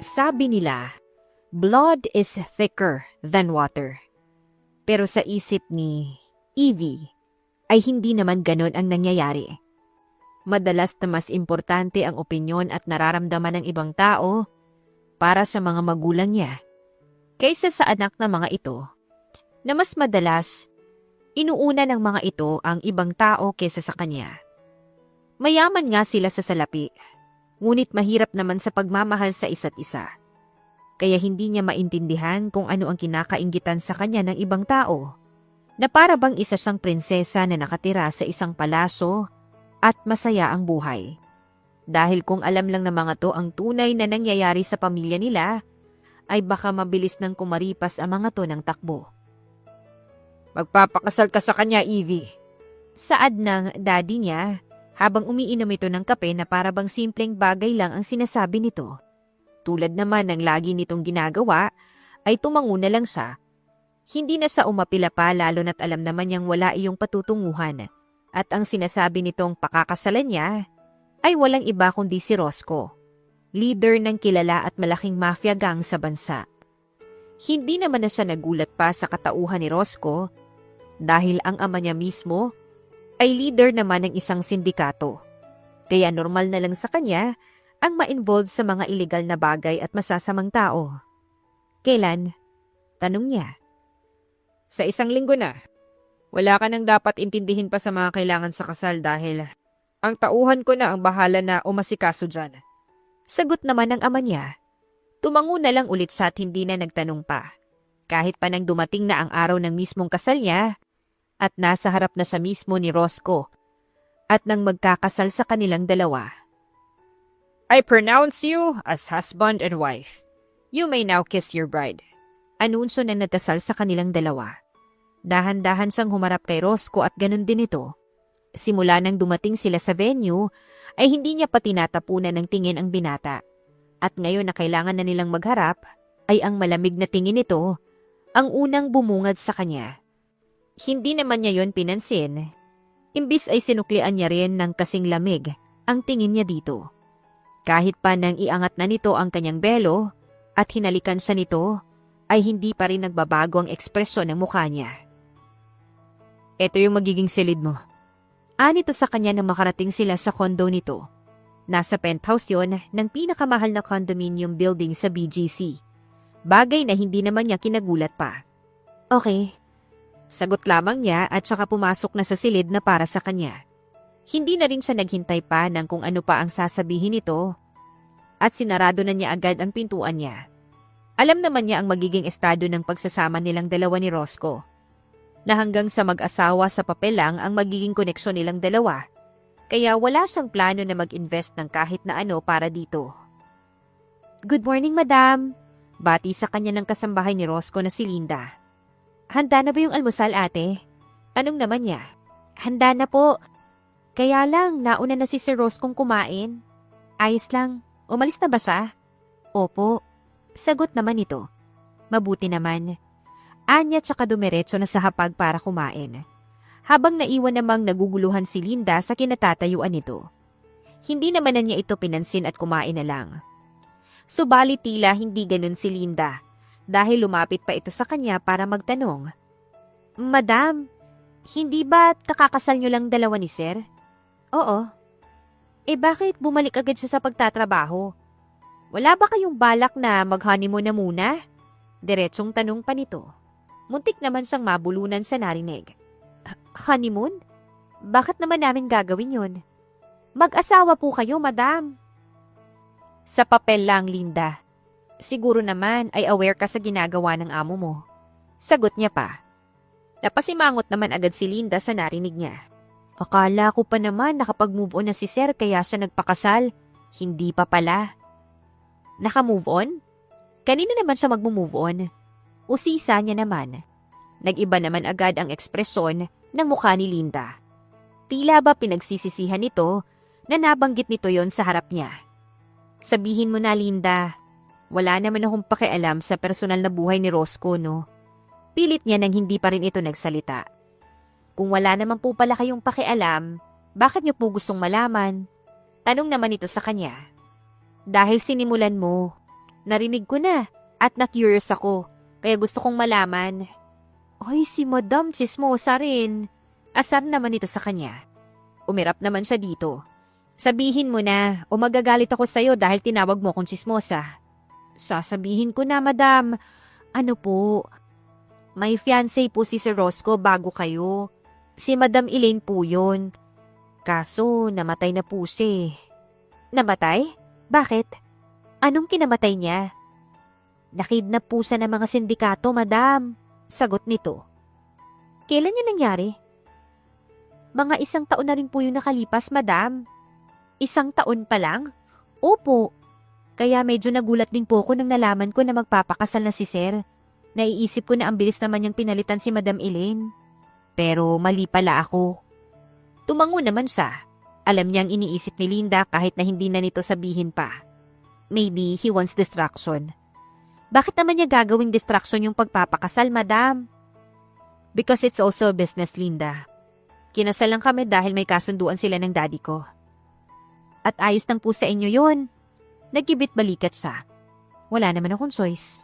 Sabi nila, blood is thicker than water. Pero sa isip ni Evie, ay hindi naman ganon ang nangyayari. Madalas na mas importante ang opinyon at nararamdaman ng ibang tao para sa mga magulang niya kaysa sa anak na mga ito, na mas madalas inuuna ng mga ito ang ibang tao kaysa sa kanya. Mayaman nga sila sa salapi, ngunit mahirap naman sa pagmamahal sa isa't isa. Kaya hindi niya maintindihan kung ano ang kinakainggitan sa kanya ng ibang tao, na para bang isa siyang prinsesa na nakatira sa isang palaso at masaya ang buhay. Dahil kung alam lang ng mga to ang tunay na nangyayari sa pamilya nila, ay baka mabilis nang kumaripas ang mga to ng takbo. Magpapakasal ka sa kanya, Evie. Saad ng daddy niya, habang umiinom ito ng kape na para bang simpleng bagay lang ang sinasabi nito. Tulad naman ng lagi nitong ginagawa, ay tumango na lang siya. Hindi na siya umapila pa lalo na't alam naman niyang wala iyong patutunguhan. At ang sinasabi nitong pakakasalan niya ay walang iba kundi si Roscoe, leader ng kilala at malaking mafia gang sa bansa. Hindi naman na siya nagulat pa sa katauhan ni Roscoe dahil ang ama niya mismo ay leader naman ng isang sindikato. Kaya normal na lang sa kanya ang ma-involve sa mga illegal na bagay at masasamang tao. Kailan? Tanong niya. Sa isang linggo na. Wala ka nang dapat intindihin pa sa mga kailangan sa kasal dahil ang tauhan ko na ang bahala na umasikaso dyan. Sagot naman ng ama niya. Tumango na lang ulit siya at hindi na nagtanong pa. Kahit pa nang dumating na ang araw ng mismong kasal niya at nasa harap na siya mismo ni Roscoe at nang magkakasal sa kanilang dalawa. I pronounce you as husband and wife. You may now kiss your bride. Anunsyo na nagkasal sa kanilang dalawa. Dahan-dahan siyang humarap kay Roscoe at ganun din ito. Simula nang dumating sila sa venue, ay hindi niya pa tinatapunan ng tingin ang binata. At ngayon na kailangan na nilang magharap, ay ang malamig na tingin nito ang unang bumungad sa kanya. Hindi naman niya yon pinansin. Imbis ay sinuklian niya rin ng kasing lamig ang tingin niya dito. Kahit pa nang iangat na nito ang kanyang belo at hinalikan siya nito, ay hindi pa rin nagbabago ang ekspresyon ng mukha niya. Ito yung magiging silid mo. Anito sa kanya nang makarating sila sa condo nito. Nasa penthouse yon ng pinakamahal na condominium building sa BGC. Bagay na hindi naman niya kinagulat pa. Okay. Sagot lamang niya at saka pumasok na sa silid na para sa kanya. Hindi na rin siya naghintay pa ng kung ano pa ang sasabihin nito at sinarado na niya agad ang pintuan niya. Alam naman niya ang magiging estado ng pagsasama nilang dalawa ni Roscoe, na hanggang sa mag-asawa sa papel lang ang magiging koneksyon nilang dalawa, kaya wala siyang plano na mag-invest ng kahit na ano para dito. Good morning, madam! Bati sa kanya ng kasambahay ni Roscoe na si Linda. Handa na ba yung almusal, ate? Tanong naman niya. Handa na po. Kaya lang, nauna na si Sir Roscoe kumain. Ayos lang. Umalis na ba siya? Opo. Sagot naman ito. Mabuti naman. Anya tsaka dumiretso na sa hapag para kumain. Habang naiwan namang naguguluhan si Linda sa kinatatayuan nito. Hindi naman na niya ito pinansin at kumain na lang. Subalit tila hindi ganun si Linda dahil lumapit pa ito sa kanya para magtanong. Madam, hindi ba kakakasal niyo lang dalawa ni Sir? Oo. Bakit bumalik agad siya sa pagtatrabaho? Wala ba kayong balak na mag-honeymoon na muna? Diretsong tanong pa nito. Muntik naman siyang mabulunan sa narinig. Honeymoon? Bakit naman namin gagawin yun? Mag-asawa po kayo, madam. Sa papel lang, Linda. Siguro naman ay aware ka sa ginagawa ng amo mo. Sagot niya pa. Napasimangot naman agad si Linda sa narinig niya. Akala ko pa naman nakapag-move on na si Sir kaya siya nagpakasal. Hindi pa pala. Naka-move on? Kanina naman siya mag-move on. Usisa niya naman. Nag-iba naman agad ang ekspresyon ng mukha ni Linda. Tila ba pinagsisisihan nito na nabanggit nito yon sa harap niya. Sabihin mo na, Linda, wala naman akong pakialam sa personal na buhay ni Roscoe, no? Pilit niya nang hindi pa rin ito nagsalita. Kung wala naman po pala kayong pakialam, bakit niyo po gustong malaman? Tanong naman ito sa kanya. Dahil sinimulan mo, Narinig ko na at na-curious ako, kaya gusto kong malaman. Hoy, si Madam Chismosa rin. Asar naman ito sa kanya. Umirap naman siya dito. Sabihin mo na o magagalit ako sa'yo dahil tinawag mo kong chismosa. Sasabihin ko na, Madam. Ano po? May fiancé po si Sir Roscoe bago kayo. Si Madam Elaine po yun. Kaso, namatay na po siya. Namatay? Bakit? Anong kinamatay niya? Nakidnap po siya ng mga sindikato, Madam. Sagot nito. Kailan yun nangyari? Mga 1 taon na rin po yung nakalipas, Madam. 1 taon pa lang? Opo. Kaya medyo nagulat din po ako nang nalaman ko na magpapakasal na si Sir. Naiisip ko na ang bilis naman niyang pinalitan si Madam Elaine. Pero mali pala ako. Tumango naman siya. Alam niyang iniisip ni Linda kahit na hindi na nito sabihin pa. Maybe he wants distraction. Bakit naman niya gagawing distraction yung pagpapakasal, Madam? Because it's also a business, Linda. Kinasal lang kami dahil may kasunduan sila ng daddy ko. At ayos lang po sa inyo yon. Nagkibit balikat siya. Wala naman akong choice.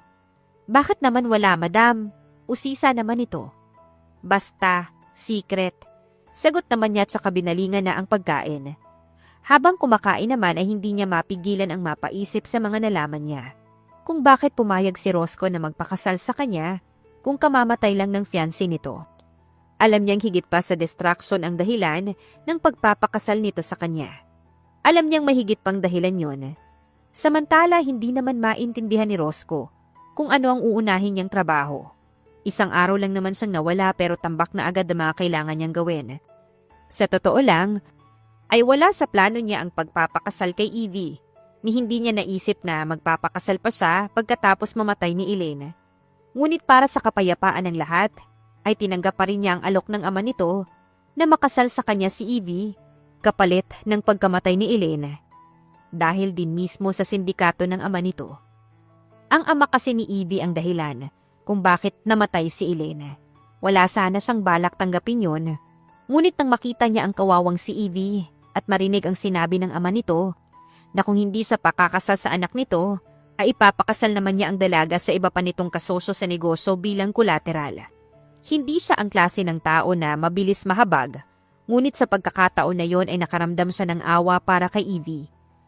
Bakit naman wala, Madam? Usisa naman ito. Basta, secret. Sagot naman niya at saka binalingan na ang pagkain. Habang kumakain naman ay hindi niya mapigilan ang mapaisip sa mga nalaman niya. Kung bakit pumayag si Roscoe na magpakasal sa kanya kung kamamatay lang ng fiancé nito. Alam niyang higit pa sa distraction ang dahilan ng pagpapakasal nito sa kanya. Alam niyang mahigit pang dahilan yon. Samantala, hindi naman maintindihan ni Roscoe kung ano ang uunahin niyang trabaho. 1 araw lang naman siyang nawala pero tambak na agad ang mga kailangan niyang gawin. Sa totoo lang, ay wala sa plano niya ang pagpapakasal kay Evie, ni hindi niya naisip na magpapakasal pa siya pagkatapos mamatay ni Elaine. Ngunit para sa kapayapaan ng lahat, ay tinanggap pa rin niya ang alok ng ama nito na makasal sa kanya si Evie, kapalit ng pagkamatay ni Elaine. Dahil din mismo sa sindikato ng ama nito. Ang ama kasi ni Evie ang dahilan kung bakit namatay si Elaine. Wala sana siyang balak tanggapin yon. Ngunit nang makita niya ang kawawang si Evie at marinig ang sinabi ng ama nito na kung hindi siya pakakasal sa anak nito, ay ipapakasal naman niya ang dalaga sa iba pa nitong kasosyo sa negosyo bilang kolateral. Hindi siya ang klase ng tao na mabilis mahabag, ngunit sa pagkakataon na yon ay nakaramdam siya ng awa para kay Evie.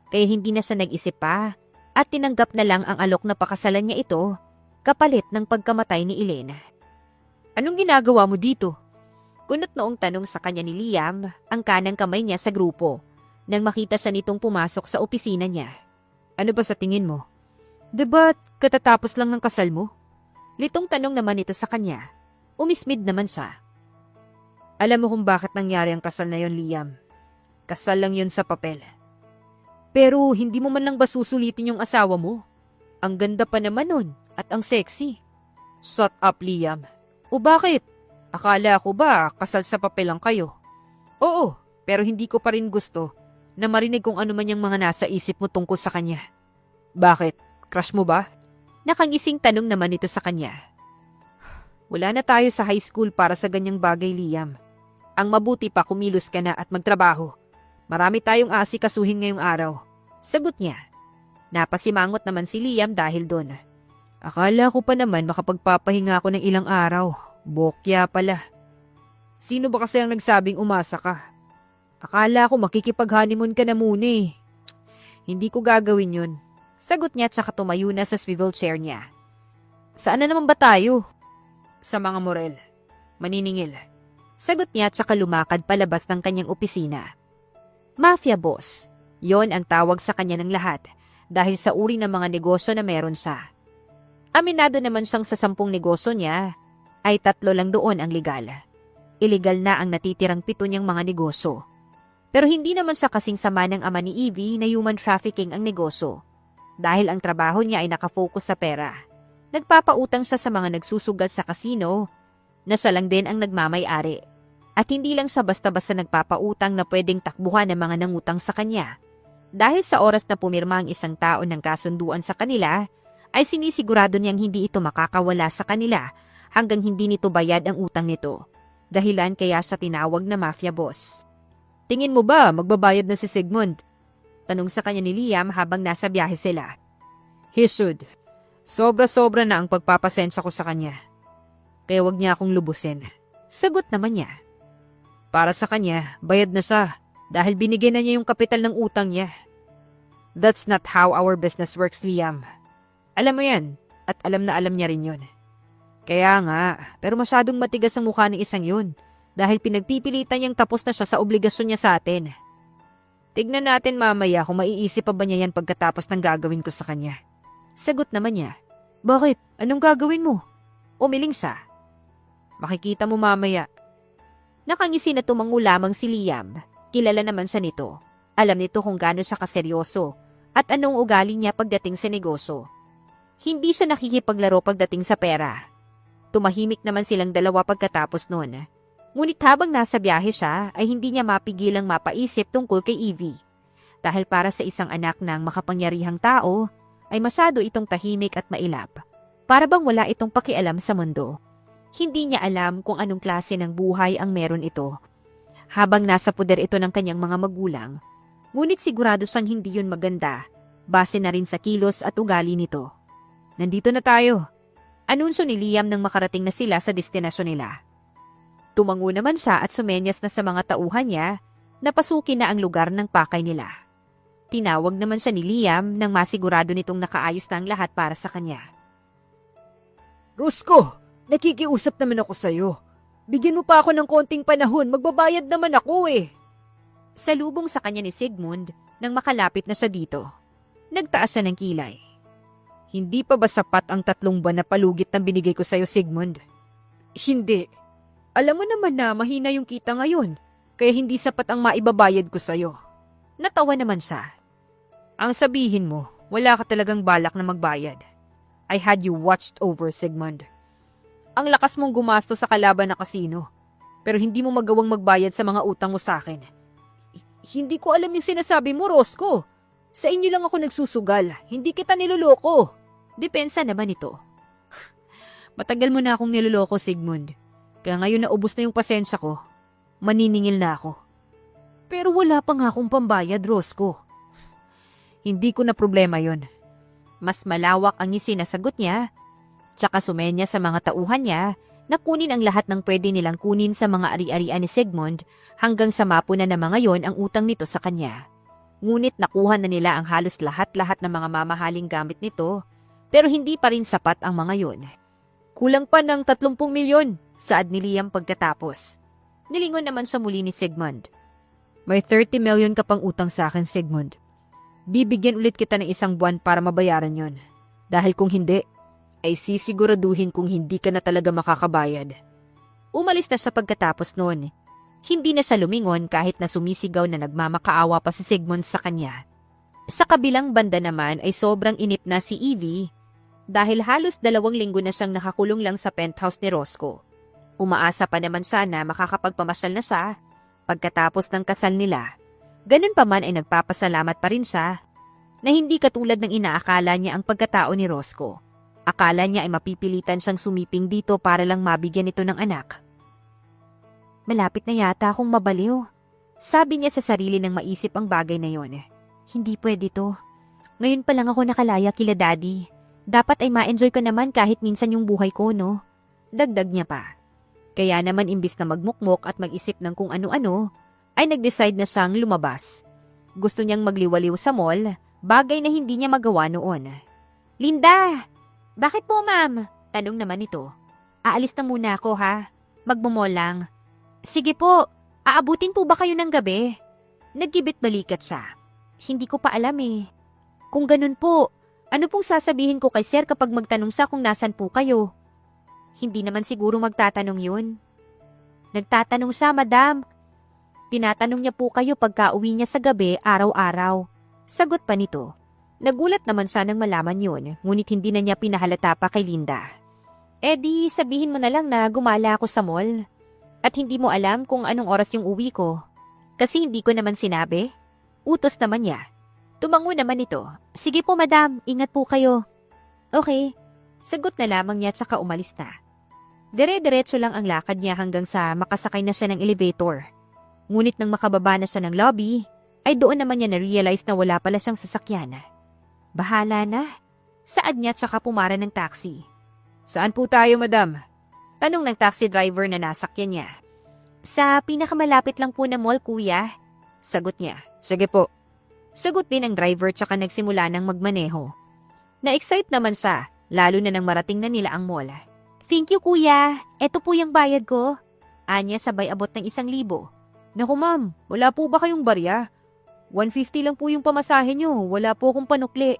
Kaya hindi na siya nag-isip pa at tinanggap na lang ang alok na pakasalan niya ito, kapalit ng pagkamatay ni Elaine. Anong ginagawa mo dito? Kunot noong tanong sa kanya ni Liam ang kanang kamay niya sa grupo nang makita siya nitong pumasok sa opisina niya. Ano ba sa tingin mo? Diba katatapos lang ng kasal mo? Litong tanong naman ito sa kanya. Umismid naman siya. Alam mo kung bakit nangyari ang kasal na yon, Liam. Kasal lang yon sa papel. Pero hindi mo man lang ba susulitin yung asawa mo? Ang ganda pa naman nun at ang sexy. Shut up, Liam. O bakit? Akala ko ba kasal sa papel lang kayo? Oo, pero hindi ko pa rin gusto na marinig kung ano man yung mga nasa isip mo tungkol sa kanya. Bakit? Crush mo ba? Nakangising tanong naman ito sa kanya. Wala na tayo sa high school para sa ganyang bagay, Liam. Ang mabuti pa kumilos ka na at magtrabaho. Marami tayong asikasuhin ngayong araw. Sagot niya. Napasimangot naman si Liam dahil doon. Akala ko pa naman makapagpapahinga ako ng ilang araw. Bokya pala. Sino ba kasi ang nagsabing umasa ka? Akala ko makikipag-honeymoon ka na muna eh. Hindi ko gagawin yun. Sagot niya at saka tumayo na sa swivel chair niya. Saan na naman ba tayo? Sa mga Morel. Maniningil. Sagot niya at saka lumakad palabas ng kanyang opisina. Mafia boss. Yon ang tawag sa kanya ng lahat dahil sa uri ng mga negosyo na meron siya. Aminado naman siyang sa 10 negosyo niya ay 3 lang doon ang legal. Illegal na ang natitirang 7 niyang mga negosyo. Pero hindi naman siya kasing sama ng ama ni Evie na human trafficking ang negosyo. Dahil ang trabaho niya ay nakafocus sa pera. Nagpapautang siya sa mga nagsusugal sa kasino na siya lang din ang nagmamay-ari. At hindi lang siya basta-basta nagpapautang na pwedeng takbuhan ng mga nangutang sa kanya. Dahil sa oras na pumirma ang isang tao ng kasunduan sa kanila, ay sinisigurado niyang hindi ito makakawala sa kanila hanggang hindi nito bayad ang utang nito. Dahilan kaya siya tinawag na mafia boss. Tingin mo ba magbabayad na si Sigmund? Tanong sa kanya ni Liam habang nasa biyahe sila. He should. Sobra-sobra na ang pagpapasensya ko sa kanya. Kaya wag niya akong lubusin. Sagot naman niya. Para sa kanya, bayad na siya dahil binigyan na niya yung kapital ng utang niya. That's not how our business works, Liam. Alam mo yan, at alam na alam niya rin yun. Kaya nga, pero masyadong matigas ang mukha ng isang yun dahil pinagpipilitan niyang tapos na siya sa obligasyon niya sa atin. Tignan natin mamaya kung maiisip pa ba niya yan pagkatapos ng gagawin ko sa kanya. Sagot naman niya. Bakit? Anong gagawin mo? Umiling siya. Makikita mo mamaya. Nakangisi na tumango lamang si Liam. Kilala naman siya nito. Alam nito kung gaano siya kaseryoso at anong ugali niya pagdating sa negosyo. Hindi siya nakikipaglaro pagdating sa pera. Tumahimik naman silang dalawa pagkatapos noon. Ngunit habang nasa biyahe siya ay hindi niya mapigilang mapaisip tungkol kay Evie. Dahil para sa isang anak ng makapangyarihang tao, ay masyado itong tahimik at mailap. Para bang wala itong pakialam sa mundo. Hindi niya alam kung anong klase ng buhay ang meron ito. Habang nasa poder ito ng kanyang mga magulang, ngunit sigurado siyang hindi yun maganda, base na rin sa kilos at ugali nito. Nandito na tayo. Anunsyo ni Liam nang makarating na sila sa destinasyon nila. Tumango naman siya at sumenyas na sa mga tauhan niya na pasukin na ang lugar ng pakay nila. Tinawag naman siya ni Liam nang masigurado nitong nakaayos na ang lahat para sa kanya. Roscoe, nakikiusap naman ako sa'yo. Bigyan mo pa ako ng konting panahon, magbabayad naman ako eh. Salubong sa kanya ni Sigmund nang makalapit na siya dito. Nagtaas siya ng kilay. Hindi pa ba sapat ang 3 buwan na palugit na binigay ko sa'yo, Sigmund? Hindi. Alam mo naman na mahina yung kita ngayon, kaya hindi sapat ang maibabayad ko sa'yo. Natawa naman siya. Ang sabihin mo, wala ka talagang balak na magbayad. I had you watched over, Sigmund. Ang lakas mong gumasto sa kalaban na kasino, pero hindi mo magawang magbayad sa mga utang mo sa akin. Hindi ko alam yung sinasabi mo, Roscoe. Sa inyo lang ako nagsusugal, hindi kita niloloko. Depensa naman ito. Matagal mo na akong niloloko, Sigmund. Kaya ngayon na ubos na yung pasensya ko, maniningil na ako. Pero wala pa nga akong pambayad, Roscoe. Hindi ko na problema yon. Mas malawak ang isinasagot niya, tsaka sumenya sa mga tauhan niya na kunin ang lahat ng pwede nilang kunin sa mga ari-arian ni Sigmund hanggang sa mapuna na mga yon ang utang nito sa kanya. Ngunit nakuha na nila ang halos lahat-lahat ng mga mamahaling gamit nito, pero hindi pa rin sapat ang mga yon. Kulang pa ng 30 milyon, saad ni Liam pagkatapos. Nilingon naman siya muli ni Sigmund. May 30 million ka pang utang sa akin, Sigmund. Bibigyan ulit kita ng 1 buwan para mabayaran yon. Dahil kung hindi, ay sisiguraduhin kung hindi ka na talaga makakabayad. Umalis na siya pagkatapos noon. Hindi na siya lumingon kahit na sumisigaw na nagmamakaawa pa si Sigmund sa kanya. Sa kabilang banda naman ay sobrang inip na si Evie dahil halos 2 linggo na siyang nakakulong lang sa penthouse ni Roscoe. Umaasa pa naman siya na makakapagpamasyal na siya pagkatapos ng kasal nila. Ganun pa man ay nagpapasalamat pa rin siya na hindi katulad ng inaakala niya ang pagkatao ni Roscoe. Akala niya ay mapipilitan siyang sumiping dito para lang mabigyan ito ng anak. Malapit na yata akong mabaliw. Sabi niya sa sarili nang maisip ang bagay na yon. Hindi pwede to. Ngayon pa lang ako nakalaya kila Daddy. Dapat ay ma-enjoy ko naman kahit minsan yung buhay ko, no? Dagdag niya pa. Kaya naman imbis na magmukmok at mag-isip ng kung ano-ano, ay nag-decide na siyang lumabas. Gusto niyang magliwaliw sa mall, bagay na hindi niya magawa noon. Linda! Bakit po, ma'am? Tanong naman ito. Aalis na muna ako, ha? Magmamall lang. Sige po, aabutin po ba kayo ng gabi? Nagkibit balikat siya. Hindi ko pa alam eh. Kung ganun po, ano pong sasabihin ko kay sir kapag magtanong siya kung nasan po kayo? Hindi naman siguro magtatanong yun. Nagtatanong siya, madam. Tinatanong niya po kayo pagka uwi niya sa gabi araw-araw. Sagot pa nito. Nagulat naman siya nang malaman yun, ngunit hindi na niya pinahalata pa kay Linda. Di sabihin mo na lang na gumala ako sa mall. At hindi mo alam kung anong oras yung uwi ko. Kasi hindi ko naman sinabi. Utos naman niya. Tumango naman ito. Sige po madam, ingat po kayo. Okay. Sagot na lamang niya tsaka umalis na. Dire-diretso lang ang lakad niya hanggang sa makasakay na siya ng elevator. Ngunit nang makababa na siya ng lobby, ay doon naman niya na-realize na wala pala siyang sasakyan. Bahala na. Saad niya tsaka pumara ng taxi. Saan po tayo, madam? Tanong ng taxi driver na nasakyan niya. Sa pinakamalapit lang po na mall, kuya. Sagot niya. Sige po. Sagot din ng driver tsaka nagsimula ng magmaneho. Na-excite naman siya, lalo na nang marating na nila ang mall. Thank you, kuya. Eto po yung bayad ko. Anya sabay abot ng 1,000. Naku ma'am, wala po ba kayong barya? 150 lang po yung pamasahe nyo, wala po akong panukli.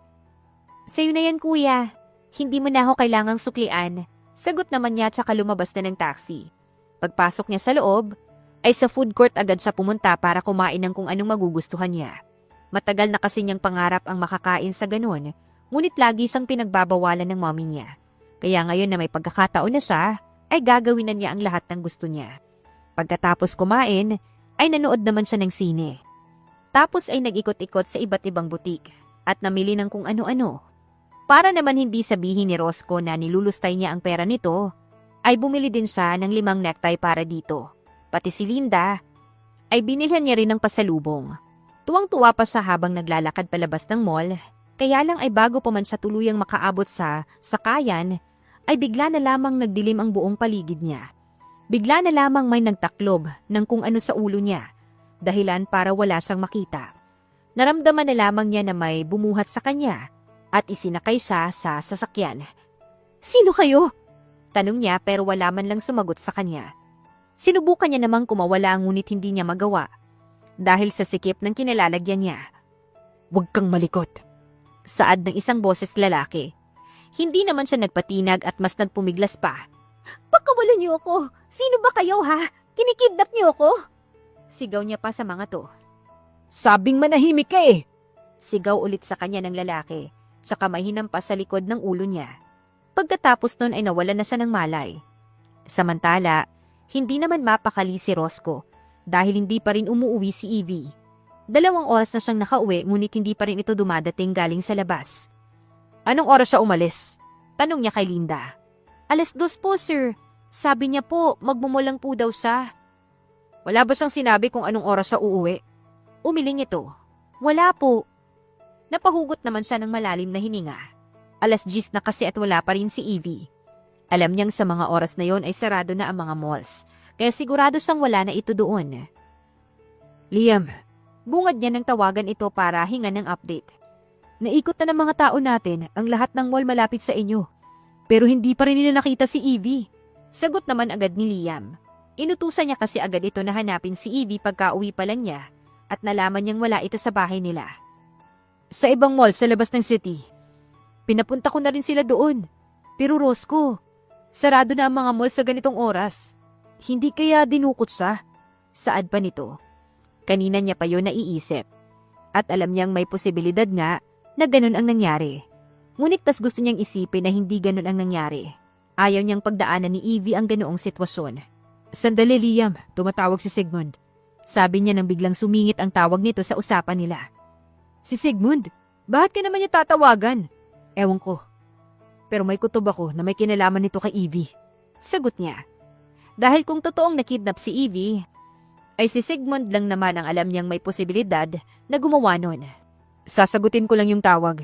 Sa'yo na yan, kuya. Hindi mo na ako kailangang suklian. Sagot naman niya tsaka lumabas na ng taxi. Pagpasok niya sa loob, ay sa food court agad siya pumunta para kumain ng kung anong magugustuhan niya. Matagal na kasi niyang pangarap ang makakain sa ganun, ngunit lagi siyang pinagbabawalan ng mommy niya. Kaya ngayon na may pagkakataon na siya, ay gagawin na niya ang lahat ng gusto niya. Pagkatapos kumain, ay nanood naman siya ng sine. Tapos ay nag-ikot-ikot sa iba't ibang butik at namili ng kung ano-ano. Para naman hindi sabihin ni Roscoe na nilulustay niya ang pera nito, ay bumili din siya ng 5 necktie para dito. Pati si Linda, ay binilhan niya rin ng pasalubong. Tuwang-tuwa pa siya habang naglalakad palabas ng mall, kaya lang ay bago pa man siya tuluyang makaabot sa sakayan, ay bigla na lamang nagdilim ang buong paligid niya. Bigla na lamang may nagtaklob ng kung ano sa ulo niya, dahilan para wala siyang makita. Naramdaman na lamang niya na may bumuhat sa kanya at isinakay siya sa sasakyan. Sino kayo? Tanong niya pero wala man lang sumagot sa kanya. Sinubukan niya namang kumawala ngunit hindi niya magawa dahil sa sikip ng kinalalagyan niya. Huwag kang malikot. Saad ng isang boses lalaki. Hindi naman siya nagpatinag at mas nagpumiglas pa. Pakawalan niyo ako! Sino ba kayo ha? Kinikidnap niyo ako? Sigaw niya pa sa mga to. Sabing manahimik ka eh! Sigaw ulit sa kanya ng lalaki, saka may hinampas sa likod ng ulo niya. Pagkatapos nun ay nawalan na siya ng malay. Samantala, hindi naman mapakali si Roscoe dahil hindi pa rin umuwi si Evie. 2 oras na siyang nakauwi ngunit hindi pa rin ito dumadating galing sa labas. Anong oras siya umalis? Tanong niya kay Linda. 2:00 po, sir. Sabi niya po, magmumulang po daw siya. Wala ba siyang sinabi kung anong oras siya uuwi? Umiling ito. Wala po. Napahugot naman siya ng malalim na hininga. 10:00 na kasi at wala pa rin si Evie. Alam niyang sa mga oras na yon ay sarado na ang mga malls, kaya sigurado siyang wala na ito doon. Liam, bungad niya ng tawagan ito para hingan ng update. Naikot na ng mga tao natin ang lahat ng mall malapit sa inyo. Pero hindi pa rin nila nakita si Evie. Sagot naman agad ni Liam. Inutusan niya kasi agad ito na hanapin si Evie pagka-uwi pa lang niya at nalaman niyang wala ito sa bahay nila. Sa ibang mall sa labas ng city. Pinapunta ko na rin sila doon. Pero Roscoe, sarado na ang mga mall sa ganitong oras. Hindi kaya dinukot siya? Saad pa nito. Kanina niya pa yun naiisip. At alam niyang may posibilidad nga na ganun ang nangyari. Ngunit tas gusto niyang isipin na hindi ganun ang nangyari. Ayaw niyang pagdaanan ni Evie ang ganoong sitwasyon. Sandali, Liam, tumatawag si Sigmund. Sabi niya nang biglang sumingit ang tawag nito sa usapan nila. Si Sigmund? Bakit ka naman niya tatawagan? Ewan ko. Pero may kutob ako na may kinalaman nito kay Evie. Sagot niya. Dahil kung totoong nakidnap si Evie, ay si Sigmund lang naman ang alam niyang may posibilidad na gumawa nun. Sasagutin ko lang yung tawag.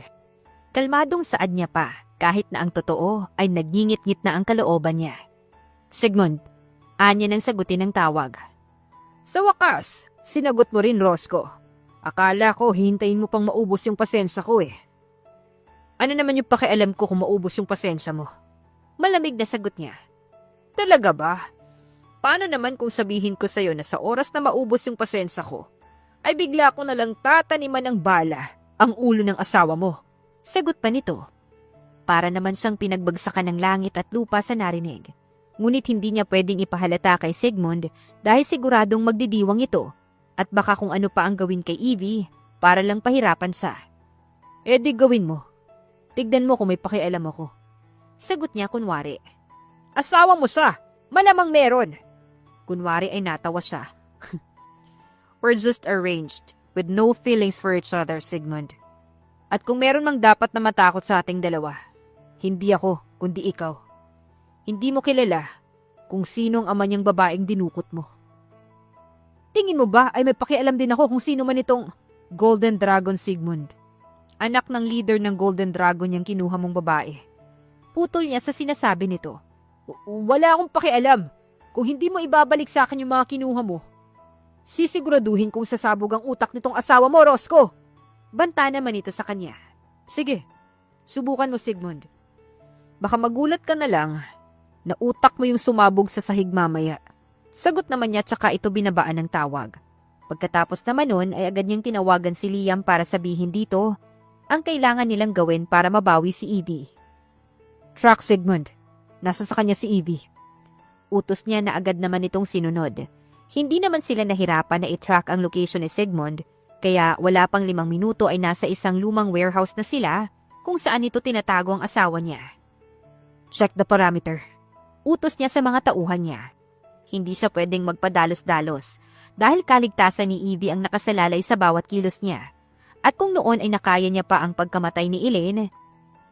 Kalmadong saad niya pa, kahit na ang totoo ay nagngingit-ngit na ang kalooban niya. Sigmund, anya nang sagutin ang tawag. Sa wakas, sinagot mo rin, Roscoe. Akala ko hintayin mo pang maubos yung pasensya ko eh. Ano naman yung pakialam ko kung maubos yung pasensya mo? Malamig na sagot niya. Talaga ba? Paano naman kung sabihin ko sa'yo na sa oras na maubos yung pasensya ko, ay bigla ko na lang tataniman ng bala ang ulo ng asawa mo? Sagot pa nito. Para naman siyang pinagbagsakan ng langit at lupa sa narinig. Ngunit hindi niya pwedeng ipahalata kay Sigmund dahil siguradong magdidiwang ito at baka kung ano pa ang gawin kay Evie para lang pahirapan siya. Eh di gawin mo. Tignan mo kung may pakialam ako. Sagot niya kunwari. Asawa mo siya! Malamang meron! Kunwari ay natawa siya. We're just arranged with no feelings for each other, Sigmund. At kung meron mang dapat na matakot sa ating dalawa, hindi ako, kundi ikaw. Hindi mo kilala kung sino ang ama niyang babaeng dinukot mo. Tingin mo ba ay may pakialam din ako kung sino man itong Golden Dragon, Sigmund? Anak ng leader ng Golden Dragon yung kinuha mong babae. Putol niya sa sinasabi nito. Wala akong pakialam. Kung hindi mo ibabalik sa akin yung mga kinuha mo, sisiguraduhin kong sasabog ang utak nitong asawa mo, Roscoe. Banta naman ito sa kanya. Sige, subukan mo, Sigmund. Baka magulat ka na lang na utak mo yung sumabog sa sahig mamaya. Sagot naman niya tsaka ito binabaan ng tawag. Pagkatapos naman nun ay agad niyang tinawagan si Liam para sabihin dito ang kailangan nilang gawin para mabawi si Evie. Track, Sigmund. Nasa sa kanya si Evie. Utos niya na agad naman itong sinunod. Hindi naman sila nahirapan na i-track ang location ni Sigmund, kaya wala pang 5 minuto ay nasa isang lumang warehouse na sila kung saan ito tinatago ang asawa niya. Check the parameter. Utos niya sa mga tauhan niya. Hindi siya pwedeng magpadalos-dalos dahil kaligtasan ni Evie ang nakasalalay sa bawat kilos niya. At kung noon ay nakaya niya pa ang pagkamatay ni Elaine,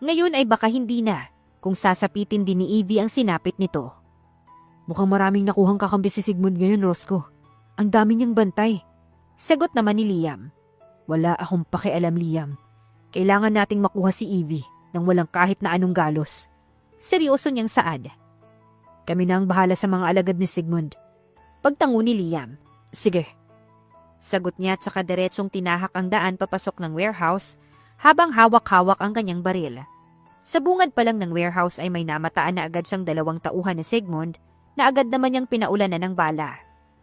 ngayon ay baka hindi na kung sasapitin din ni Evie ang sinapit nito. Mukhang maraming nakuhang kakampi si Sigmund ngayon, Roscoe. Ang dami niyang bantay. Sagot naman ni Liam. Wala akong pakialam, Liam. Kailangan nating makuha si Evie nang walang kahit na anong galos. Seryoso niyang saad. Kami na ang bahala sa mga alagad ni Sigmund. Pagtango ni Liam. Sige. Sagot niya tsaka diretsong tinahak ang daan papasok ng warehouse habang hawak-hawak ang kanyang baril. Sa bungad pa lang ng warehouse ay may namataan na agad siyang 2 tauhan ni Sigmund na agad naman niyang pinaulanan ng bala.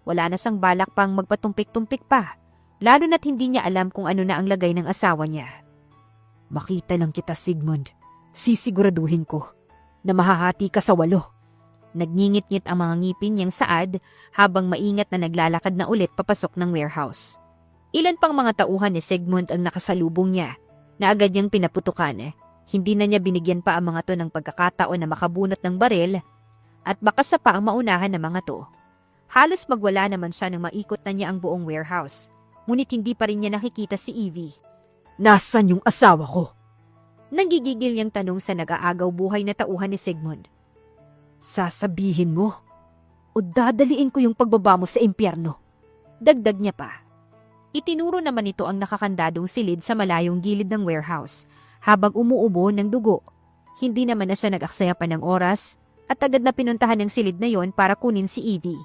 Wala na siyang balak pang magpatumpik-tumpik pa, lalo na't hindi niya alam kung ano na ang lagay ng asawa niya. Makita lang kita, Sigmund. Sisiguraduhin ko na mahahati ka sa 8. Nagngingit-ngit ang mga ngipin niyang saad habang maingat na naglalakad na ulit papasok ng warehouse. Ilan pang mga tauhan ni Sigmund ang nakasalubong niya na agad niyang pinaputukan. Hindi na niya binigyan pa ang mga to ng pagkakataon na makabunot ng baril at baka sa pa ang maunahan ng mga to. Halos magwala naman siya nang maikot na niya ang buong warehouse, ngunit hindi pa rin niya nakikita si Evie. Nasaan yung asawa ko? Nanggigigil niyang tanong sa nag-aagaw buhay na tauhan ni Sigmund. Sasabihin mo o dadaliin ko yung pagbaba mo sa impyerno? Dagdag niya pa. Itinuro naman ito ang nakakandadong silid sa malayong gilid ng warehouse habang umuubo ng dugo. Hindi naman na siya nag-aksaya pa ng oras at agad na pinuntahan ng silid na yon para kunin si Evie.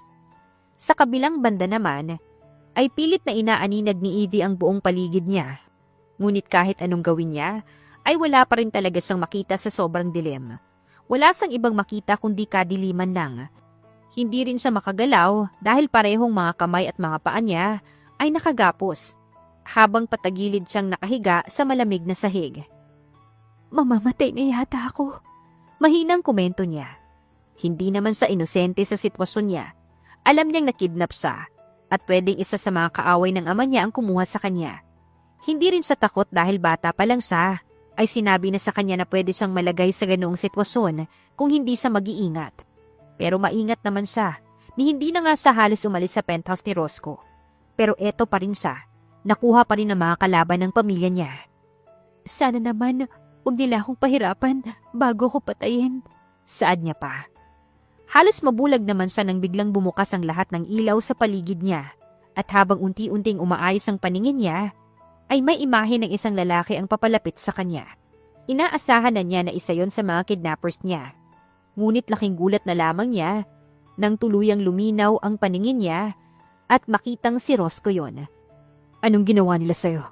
Sa kabilang banda naman, ay pilit na inaaninag ni Evie ang buong paligid niya. Ngunit kahit anong gawin niya, ay wala pa rin talaga siyang makita sa sobrang dilim. Wala sang ibang makita kundi kadiliman lang. Hindi rin siya makagalaw dahil parehong mga kamay at mga paa niya ay nakagapos, habang patagilid siyang nakahiga sa malamig na sahig. Mamamatay na yata ako. Mahinang komento niya. Hindi naman sa inosente sa sitwasyon niya. Alam niyang nakidnap siya at pwedeng isa sa mga kaaway ng ama niya ang kumuha sa kanya. Hindi rin siya takot dahil bata pa lang siya. Ay sinabi na sa kanya na pwede siyang malagay sa ganoong sitwasyon kung hindi siya mag-iingat. Pero maingat naman siya ni hindi na nga siya halos umalis sa penthouse ni Roscoe. Pero eto pa rin siya. Nakuha pa rin ang mga kalaban ng pamilya niya. Sana naman huwag nila akong pahirapan bago ko patayin. Saad niya pa. Halos mabulag naman siya nang biglang bumukas ang lahat ng ilaw sa paligid niya. At habang unti-unting umaayos ang paningin niya, ay may imahe ng isang lalaki ang papalapit sa kanya. Inaasahan na niya na isa yon sa mga kidnappers niya. Ngunit laking gulat na lamang niya nang tuluyang luminaw ang paningin niya at makitang si Roscoe yon. Anong ginawa nila sa'yo?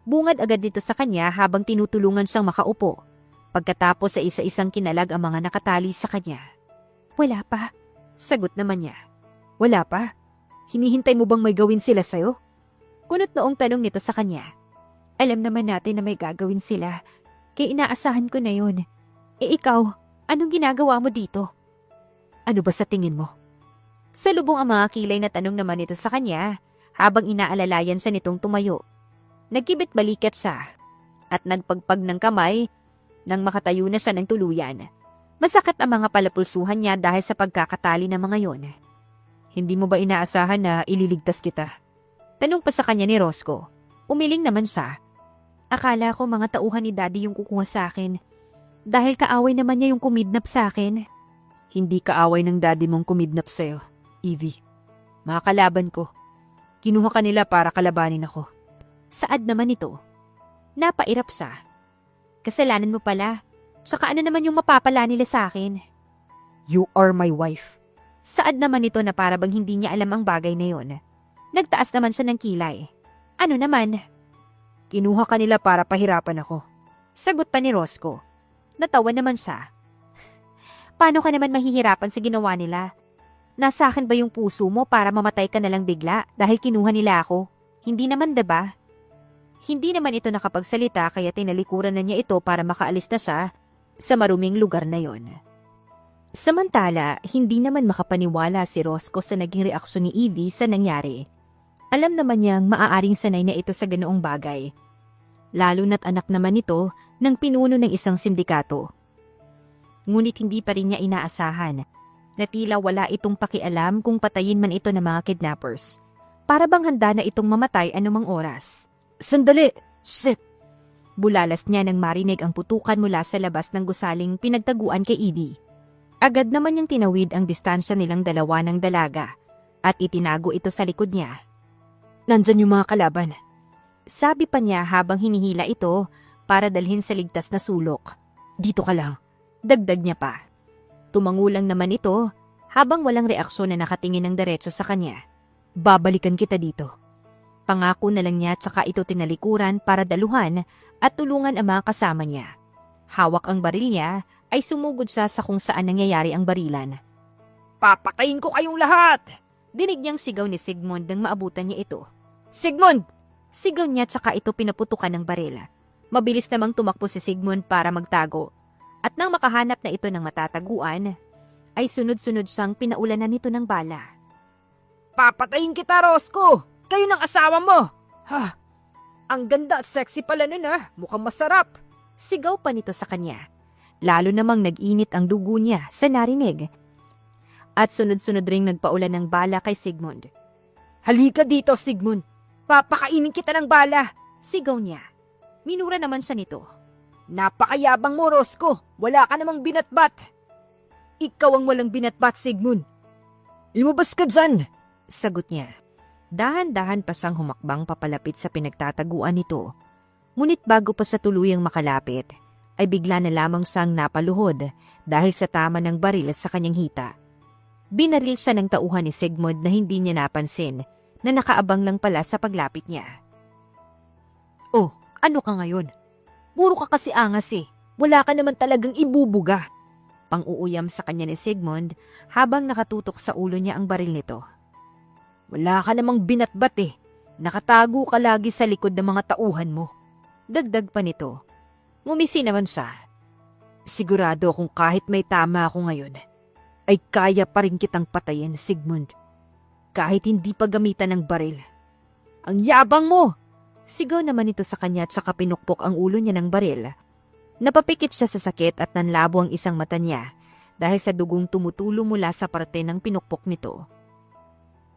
Bungad agad dito sa kanya habang tinutulungan siyang makaupo. Pagkatapos sa isa-isang kinalag ang mga nakatali sa kanya. Wala pa. Sagot naman niya. Wala pa? Hinihintay mo bang may gawin sila sa'yo? Kunot noong tanong nito sa kanya. Alam naman natin na may gagawin sila. Kaya inaasahan ko na yun. Ikaw, anong ginagawa mo dito? Ano ba sa tingin mo? Salubong ang mga kilay na tanong naman ito sa kanya habang inaalalayan siya nitong tumayo. Nagkibit balikat siya at nagpagpag ng kamay nang makatayo na siya ng tuluyan. Masakit ang mga palapulsuhan niya dahil sa pagkakatali ng mga yon. Hindi mo ba inaasahan na ililigtas kita? Tanong pa sa kanya ni Roscoe. Umiling naman siya. Akala ko mga tauhan ni Daddy yung kukuha sa akin. Dahil kaaway naman niya yung kumidnap sa akin. Hindi kaaway ng Daddy mong kumidnap sa'yo, Evie. Mga kalaban ko. Kinuha ka nila para kalabanin ako. Saad naman ito. Napairap siya. Kasalanan mo pala. Saka ano naman yung mapapala nila sa akin? You are my wife. Saad naman ito na para bang hindi niya alam ang bagay na yon. Nagtaas naman siya ng kilay. Ano naman? Kinuha ka nila para pahirapan ako. Sagot pa ni Roscoe. Natawa naman siya. Paano ka naman mahihirapan sa ginawa nila? Nasa akin ba yung puso mo para mamatay ka na lang bigla dahil kinuha nila ako? Hindi naman, diba? Hindi naman ito nakapagsalita kaya tinalikuran na niya ito para makaalis na siya sa maruming lugar na yon. Samantala, hindi naman makapaniwala si Roscoe sa naging reaksyon ni Evie sa nangyari. Alam naman niyang maaaring sanay na ito sa ganoong bagay. Lalo na't anak naman ito ng pinuno ng isang sindikato. Ngunit hindi pa rin niya inaasahan na tila wala itong pakialam kung patayin man ito ng mga kidnappers. Para bang handa na itong mamatay anumang oras. Sandali! Shit! Bulalas niya nang marinig ang putukan mula sa labas ng gusaling pinagtaguan kay Edie. Agad naman niyang tinawid ang distansya nilang dalawa ng dalaga at itinago ito sa likod niya. Nandyan yung mga kalaban. Sabi pa niya habang hinihila ito para dalhin sa ligtas na sulok. Dito ka lang. Dagdag niya pa. Tumangulang naman ito habang walang reaksyon na nakatingin ng diretso sa kanya. Babalikan kita dito. Pangako na lang niya tsaka ito tinalikuran para daluhan at tulungan ang mga kasama niya. Hawak ang baril niya ay sumugod siya sa kung saan nangyayari ang barilan. Papatayin ko kayong lahat! Dinig niyang sigaw ni Sigmund nang maabutan niya ito. Sigmund! Sigaw niya tsaka ito pinaputukan ng baril. Mabilis namang tumakbo si Sigmund para magtago. At nang makahanap na ito ng matataguan, ay sunod-sunod siyang pinaulanan nito ng bala. Papatayin kita, Roscoe! Kayo ng asawa mo! Ha! Ang ganda at sexy pala nun ha! Mukhang masarap! Sigaw pa nito sa kanya. Lalo namang nag-init ang dugo niya sa narinig. At sunod-sunod ring nagpaulan ng bala kay Sigmund. Halika dito, Sigmund! Papakainin kita ng bala! Sigaw niya. Minura naman siya nito. Napakayabang mo, Roscoe! Wala ka namang binatbat! Ikaw ang walang binatbat, Sigmund! Lumabas ka dyan! Sagot niya. Dahan-dahan pa siyang humakbang papalapit sa pinagtataguan nito. Ngunit bago pa sa tuluyang makalapit, ay bigla na lamang siyang napaluhod dahil sa tama ng baril sa kanyang hita. Binaril siya ng tauhan ni Sigmund na hindi niya napansin na nakaabang lang pala sa paglapit niya. Oh, ano ka ngayon? Puro ka kasi angas eh. Wala ka naman talagang ibubuga. Pang-uuyam sa kanya ni Sigmund habang nakatutok sa ulo niya ang baril nito. Wala ka namang binatbat eh. Nakatago ka lagi sa likod ng mga tauhan mo. Dagdag pa nito. Ngumisi naman siya. Sigurado kung kahit may tama ako ngayon, ay kaya pa rin kitang patayin, Sigmund. Kahit hindi pa gamitan ng baril. Ang yabang mo! Sigaw naman ito sa kanya at saka pinukpok ang ulo niya ng baril. Napapikit siya sa sakit at nanlabo ang isang mata niya dahil sa dugong tumutulo mula sa parte ng pinukpok nito.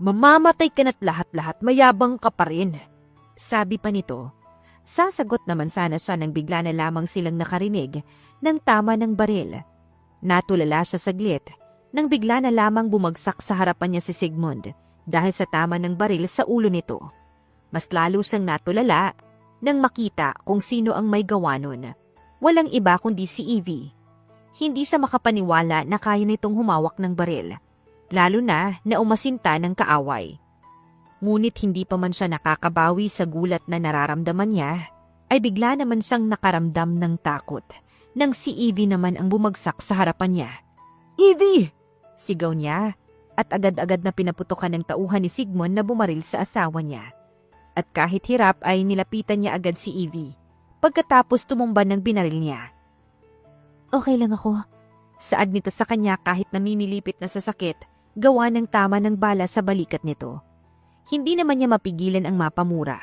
Mamamatay ka na't lahat-lahat, mayabang ka pa rin. Sabi pa nito. Sasagot naman sana siya nang bigla na lamang silang nakarinig ng tama ng baril. Natulala siya saglit nang bigla na lamang bumagsak sa harapan niya si Sigmund dahil sa tama ng baril sa ulo nito. Mas lalo siyang natulala nang makita kung sino ang may gawa nun. Walang iba kundi si Evie. Hindi siya makapaniwala na kaya nitong humawak ng baril, lalo na umasinta ng kaaway. Ngunit hindi pa man siya nakakabawi sa gulat na nararamdaman niya, ay bigla naman siyang nakaramdam ng takot nang si Evie naman ang bumagsak sa harapan niya. Evie! Sigaw niya at agad-agad na pinaputukan ng tauhan ni Sigmund na bumaril sa asawa niya. At kahit hirap ay nilapitan niya agad si Evie pagkatapos tumumba ng binaril niya. Okay lang ako. Saad nito sa kanya kahit namimilipit na sa sakit gawa ng tama ng bala sa balikat nito. Hindi naman niya mapigilan ang mapamura.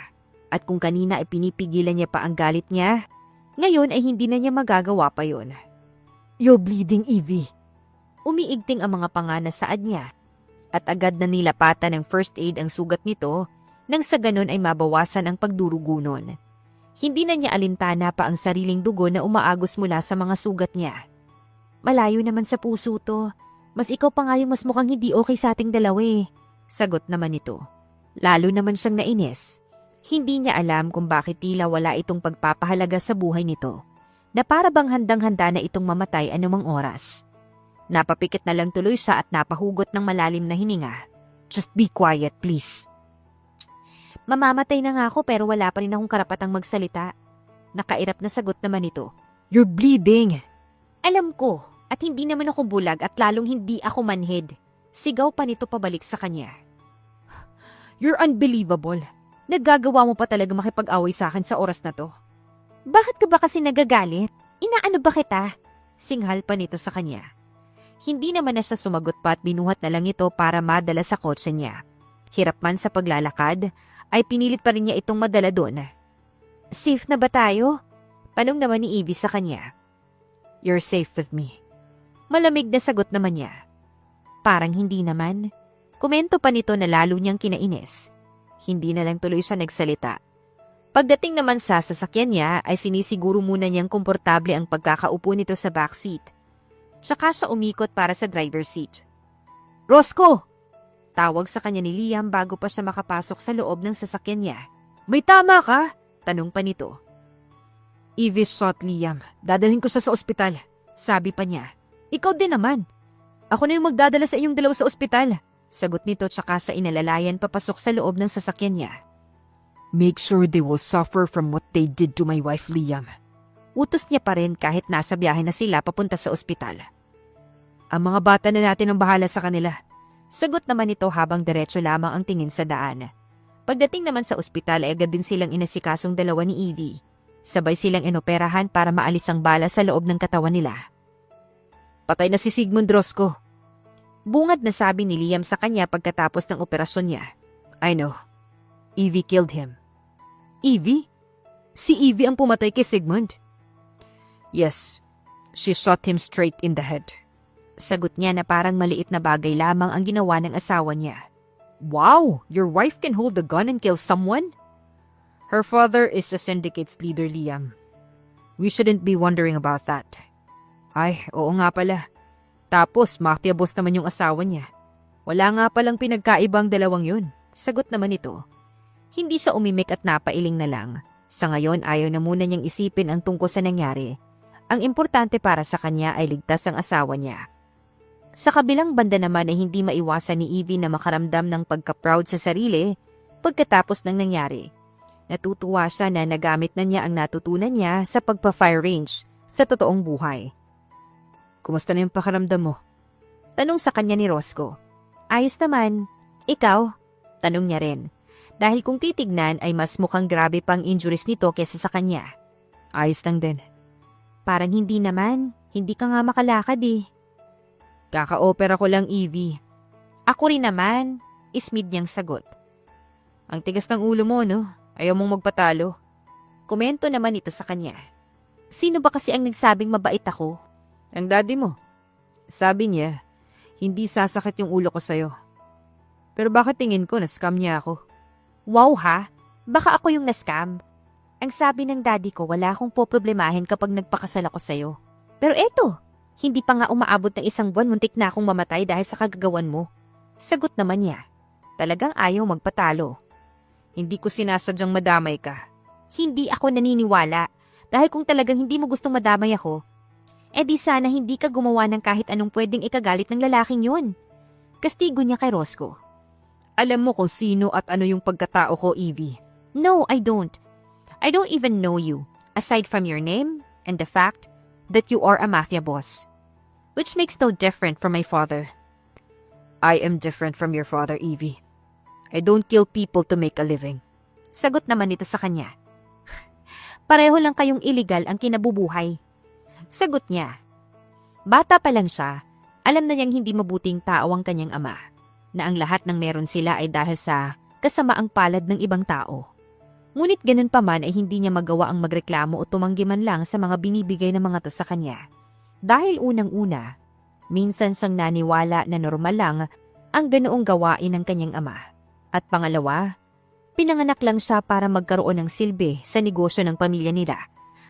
At kung kanina ay pinipigilan niya pa ang galit niya, ngayon ay hindi na niya magagawa pa yon. You're bleeding, Evie. Umiigting ang mga panga na saad niya. At agad na nilapatan ng first aid ang sugat nito nang sa ganon ay mabawasan ang pagdurugo nun. Hindi na niya alintana pa ang sariling dugo na umaagos mula sa mga sugat niya. Malayo naman sa puso to. Mas ikaw pa nga yung mas mukhang hindi okay sa ating dalawa eh. Sagot naman ito. Lalo naman siyang nainis. Hindi niya alam kung bakit tila wala itong pagpapahalaga sa buhay nito, na para bang handang-handa na itong mamatay anumang oras. Napapikit na lang tuloy siya at napahugot ng malalim na hininga. Just be quiet, please. Mamamatay na nga ako pero wala pa rin akong karapatang magsalita. Nakairap na sagot naman ito. You're bleeding. Alam ko, at hindi naman ako bulag at lalong hindi ako manhid. Sigaw pa nito pabalik sa kanya. You're unbelievable. Naggagawa mo pa talaga makipag-away sa akin sa oras na to. Bakit ka ba kasi nagagalit? Inaano ba kita? Singhal pa nito sa kanya. Hindi naman na siya sumagot pa at binuhat na lang ito para madala sa kotse niya. Hirap man sa paglalakad, ay pinilit pa rin niya itong madala doon. Safe na ba tayo? Tanong naman ni Evie sa kanya. You're safe with me. Malamig na sagot naman niya. Parang hindi naman. Komento pa nito na lalo niyang kinainis. Hindi na lang tuloy siya nagsalita. Pagdating naman sa sasakyan niya ay sinisiguro muna niyang komportable ang pagkakaupo nito sa backseat. Tsaka siya umikot para sa driver's seat. Roscoe! Tawag sa kanya ni Liam bago pa siya makapasok sa loob ng sasakyan niya. May tama ka? Tanong pa nito. Evie shot Liam. Dadalhin ko siya sa ospital. Sabi pa niya. Ikaw din naman. Ako na yung magdadala sa inyong dalawa sa ospital. Sagot nito tsaka siya inalalayan papasok sa loob ng sasakyan niya. Make sure they will suffer from what they did to my wife, Liam. Utos niya pa rin kahit nasa biyahe na sila papunta sa ospital. Ang mga bata na natin ang bahala sa kanila. Sagot naman ito habang diretso lamang ang tingin sa daan. Pagdating naman sa ospital ay agad din silang inasikasong dalawa ni Evie. Sabay silang inoperahan para maalis ang bala sa loob ng katawan nila. Patay na si Sigmund Roscoe. Bungad na sabi ni Liam sa kanya pagkatapos ng operasyon niya. I know. Evie killed him. Evie? Si Evie ang pumatay kay Sigmund? Yes. She shot him straight in the head. Sagot niya na parang maliit na bagay lamang ang ginawa ng asawa niya. Wow! Your wife can hold a gun and kill someone? Her father is the syndicate's leader, Liam. We shouldn't be wondering about that. Ay, oo nga pala. Tapos, mafia boss naman yung asawa niya. Wala nga palang pinagkaibang dalawang yun. Sagot naman ito. Hindi siya umimik at napailing na lang. Sa ngayon, ayaw na muna niyang isipin ang tungkol sa nangyari. Ang importante para sa kanya ay ligtas ang asawa niya. Sa kabilang banda naman ay hindi maiwasan ni Evie na makaramdam ng pagka-proud sa sarili pagkatapos ng nangyari. Natutuwa siya na nagamit na niya ang natutunan niya sa pagpa-fire range sa totoong buhay. Kumusta na yung pakaramdam mo? Tanong sa kanya ni Roscoe. Ayos naman. Ikaw? Tanong niya rin. Dahil kung titignan ay mas mukhang grabe pang injuries nito kesa sa kanya. Ayos lang din. Parang hindi naman. Hindi ka nga makalakad eh. Kaka-opera ko lang, Evie. Ako rin naman. Ismid niyang sagot. Ang tigas ng ulo mo, no? Ayaw mong magpatalo. Komento naman ito sa kanya. Sino ba kasi ang nagsabing mabait ako? Ang daddy mo. Sabi niya, hindi sasakit yung ulo ko sa'yo. Pero bakit tingin ko na-scam niya ako? Wow ha? Baka ako yung na-scam. Ang sabi ng daddy ko, wala akong poproblemahin kapag nagpakasal ako sa'yo. Pero eto, hindi pa nga umaabot ng 1 buwan, muntik na akong mamatay dahil sa kagagawan mo. Sagot naman niya. Talagang ayaw magpatalo. Hindi ko sinasadyang madamay ka. Hindi ako naniniwala. Dahil kung talagang hindi mo gustong madamay ako, di sana hindi ka gumawa ng kahit anong pwedeng ikagalit ng lalaking yun. Kastigo niya kay Roscoe. Alam mo kung sino at ano yung pagkatao ko, Evie. No, I don't. I don't even know you, aside from your name and the fact that you are a mafia boss. Which makes no different from my father. I am different from your father, Evie. I don't kill people to make a living. Sagot naman ito sa kanya. Pareho lang kayong illegal ang kinabubuhay. Sagot niya. Bata pa lang siya, alam na niyang hindi mabuting tao ang kanyang ama, na ang lahat ng meron sila ay dahil sa kasamaang palad ng ibang tao. Ngunit ganun pa man ay hindi niya magawa ang magreklamo o tumanggi man lang sa mga binibigay ng mga to sa kanya. Dahil unang-una, minsan siyang naniwala na normal lang ang ganoong gawain ng kanyang ama. At pangalawa, pinanganak lang siya para magkaroon ng silbi sa negosyo ng pamilya nila.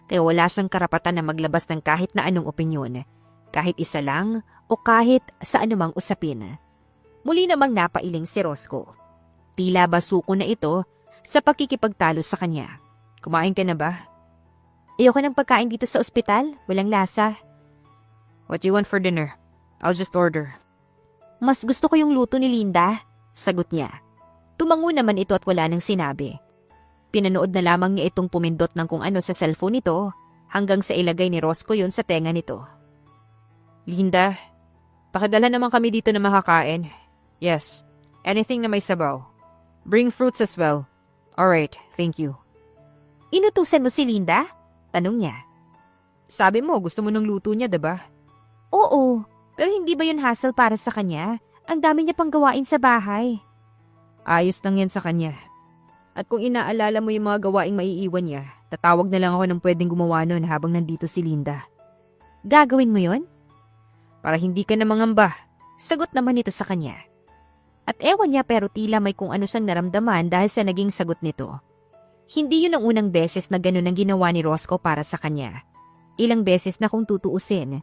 Kaya wala siyang karapatan na maglabas ng kahit na anong opinyon, kahit isa lang o kahit sa anumang usapin. Muli namang napailing si Roscoe. Tila basuko na ito sa pakikipagtalo sa kanya. Kumain ka na ba? Ayoko ng pagkain dito sa ospital. Walang lasa. What do you want for dinner? I'll just order. Mas gusto ko yung luto ni Linda, sagot niya. Tumango naman ito at wala nang sinabi. Pinanood na lamang niya itong pumindot ng kung ano sa cellphone nito hanggang sa ilagay ni Roscoe yun sa tenga nito. Linda, pakidala naman kami dito na makakain. Yes, anything na may sabaw. Bring fruits as well. Alright, thank you. Inutusan mo si Linda? Tanong niya. Sabi mo, gusto mo ng luto niya, diba? Oo, pero hindi ba yun hassle para sa kanya? Ang dami niya pang gawain sa bahay. Ayos lang yan sa kanya. At kung inaalala mo yung mga gawaing maiiwan niya, tatawag na lang ako ng pwedeng gumawa nun habang nandito si Linda. Gagawin mo yun? Para hindi ka na mangamba. Sagot naman ito sa kanya. At ewan niya pero tila may kung ano siyang naramdaman dahil sa naging sagot nito. Hindi yun ang unang beses na ganun ang ginawa ni Roscoe para sa kanya. Ilang beses na kung tutuusin.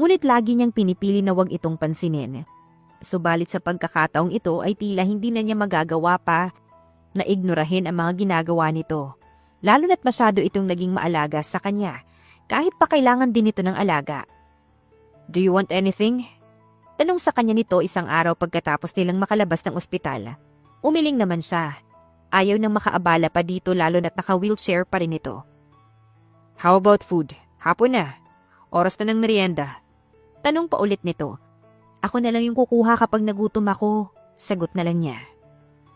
Ngunit lagi niyang pinipili na wag itong pansinin. Subalit sa pagkakataong ito ay tila hindi na niya magagawa pa na ignorahin ang mga ginagawa nito. Lalo na't masyado itong naging maalaga sa kanya kahit pa kailangan din ito ng alaga. Do you want anything? Tanong sa kanya nito isang araw pagkatapos nilang makalabas ng ospital. Umiling naman siya. Ayaw nang makaabala pa dito lalo na't naka-wheelchair pa rin ito. How about food? Hapon na. Oras na ng merienda. Tanong pa ulit nito. Ako na lang yung kukuha kapag nagutom ako. Sagot na lang niya.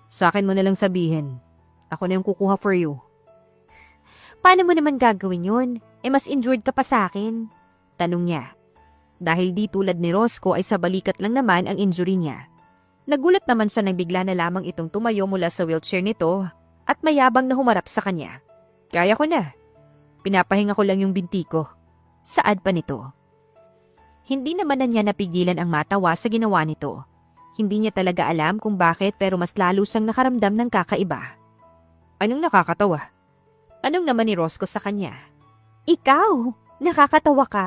Sa akin mo na lang sabihin. Ako na yung kukuha for you. Paano mo naman gagawin yun? Mas injured ka pa sa akin. Tanong niya. Dahil di tulad ni Roscoe ay sa balikat lang naman ang injury niya. Nagulat naman siya nang bigla na lamang itong tumayo mula sa wheelchair nito at mayabang na humarap sa kanya. Kaya ko na. Pinapahinga ko lang yung binti ko. Saad pa nito. Hindi naman na niya napigilan ang matawa sa ginawa nito. Hindi niya talaga alam kung bakit pero mas lalo siyang nakaramdam ng kakaiba. Anong nakakatawa? Anong naman ni Roscoe sa kanya? Ikaw! Nakakatawa ka!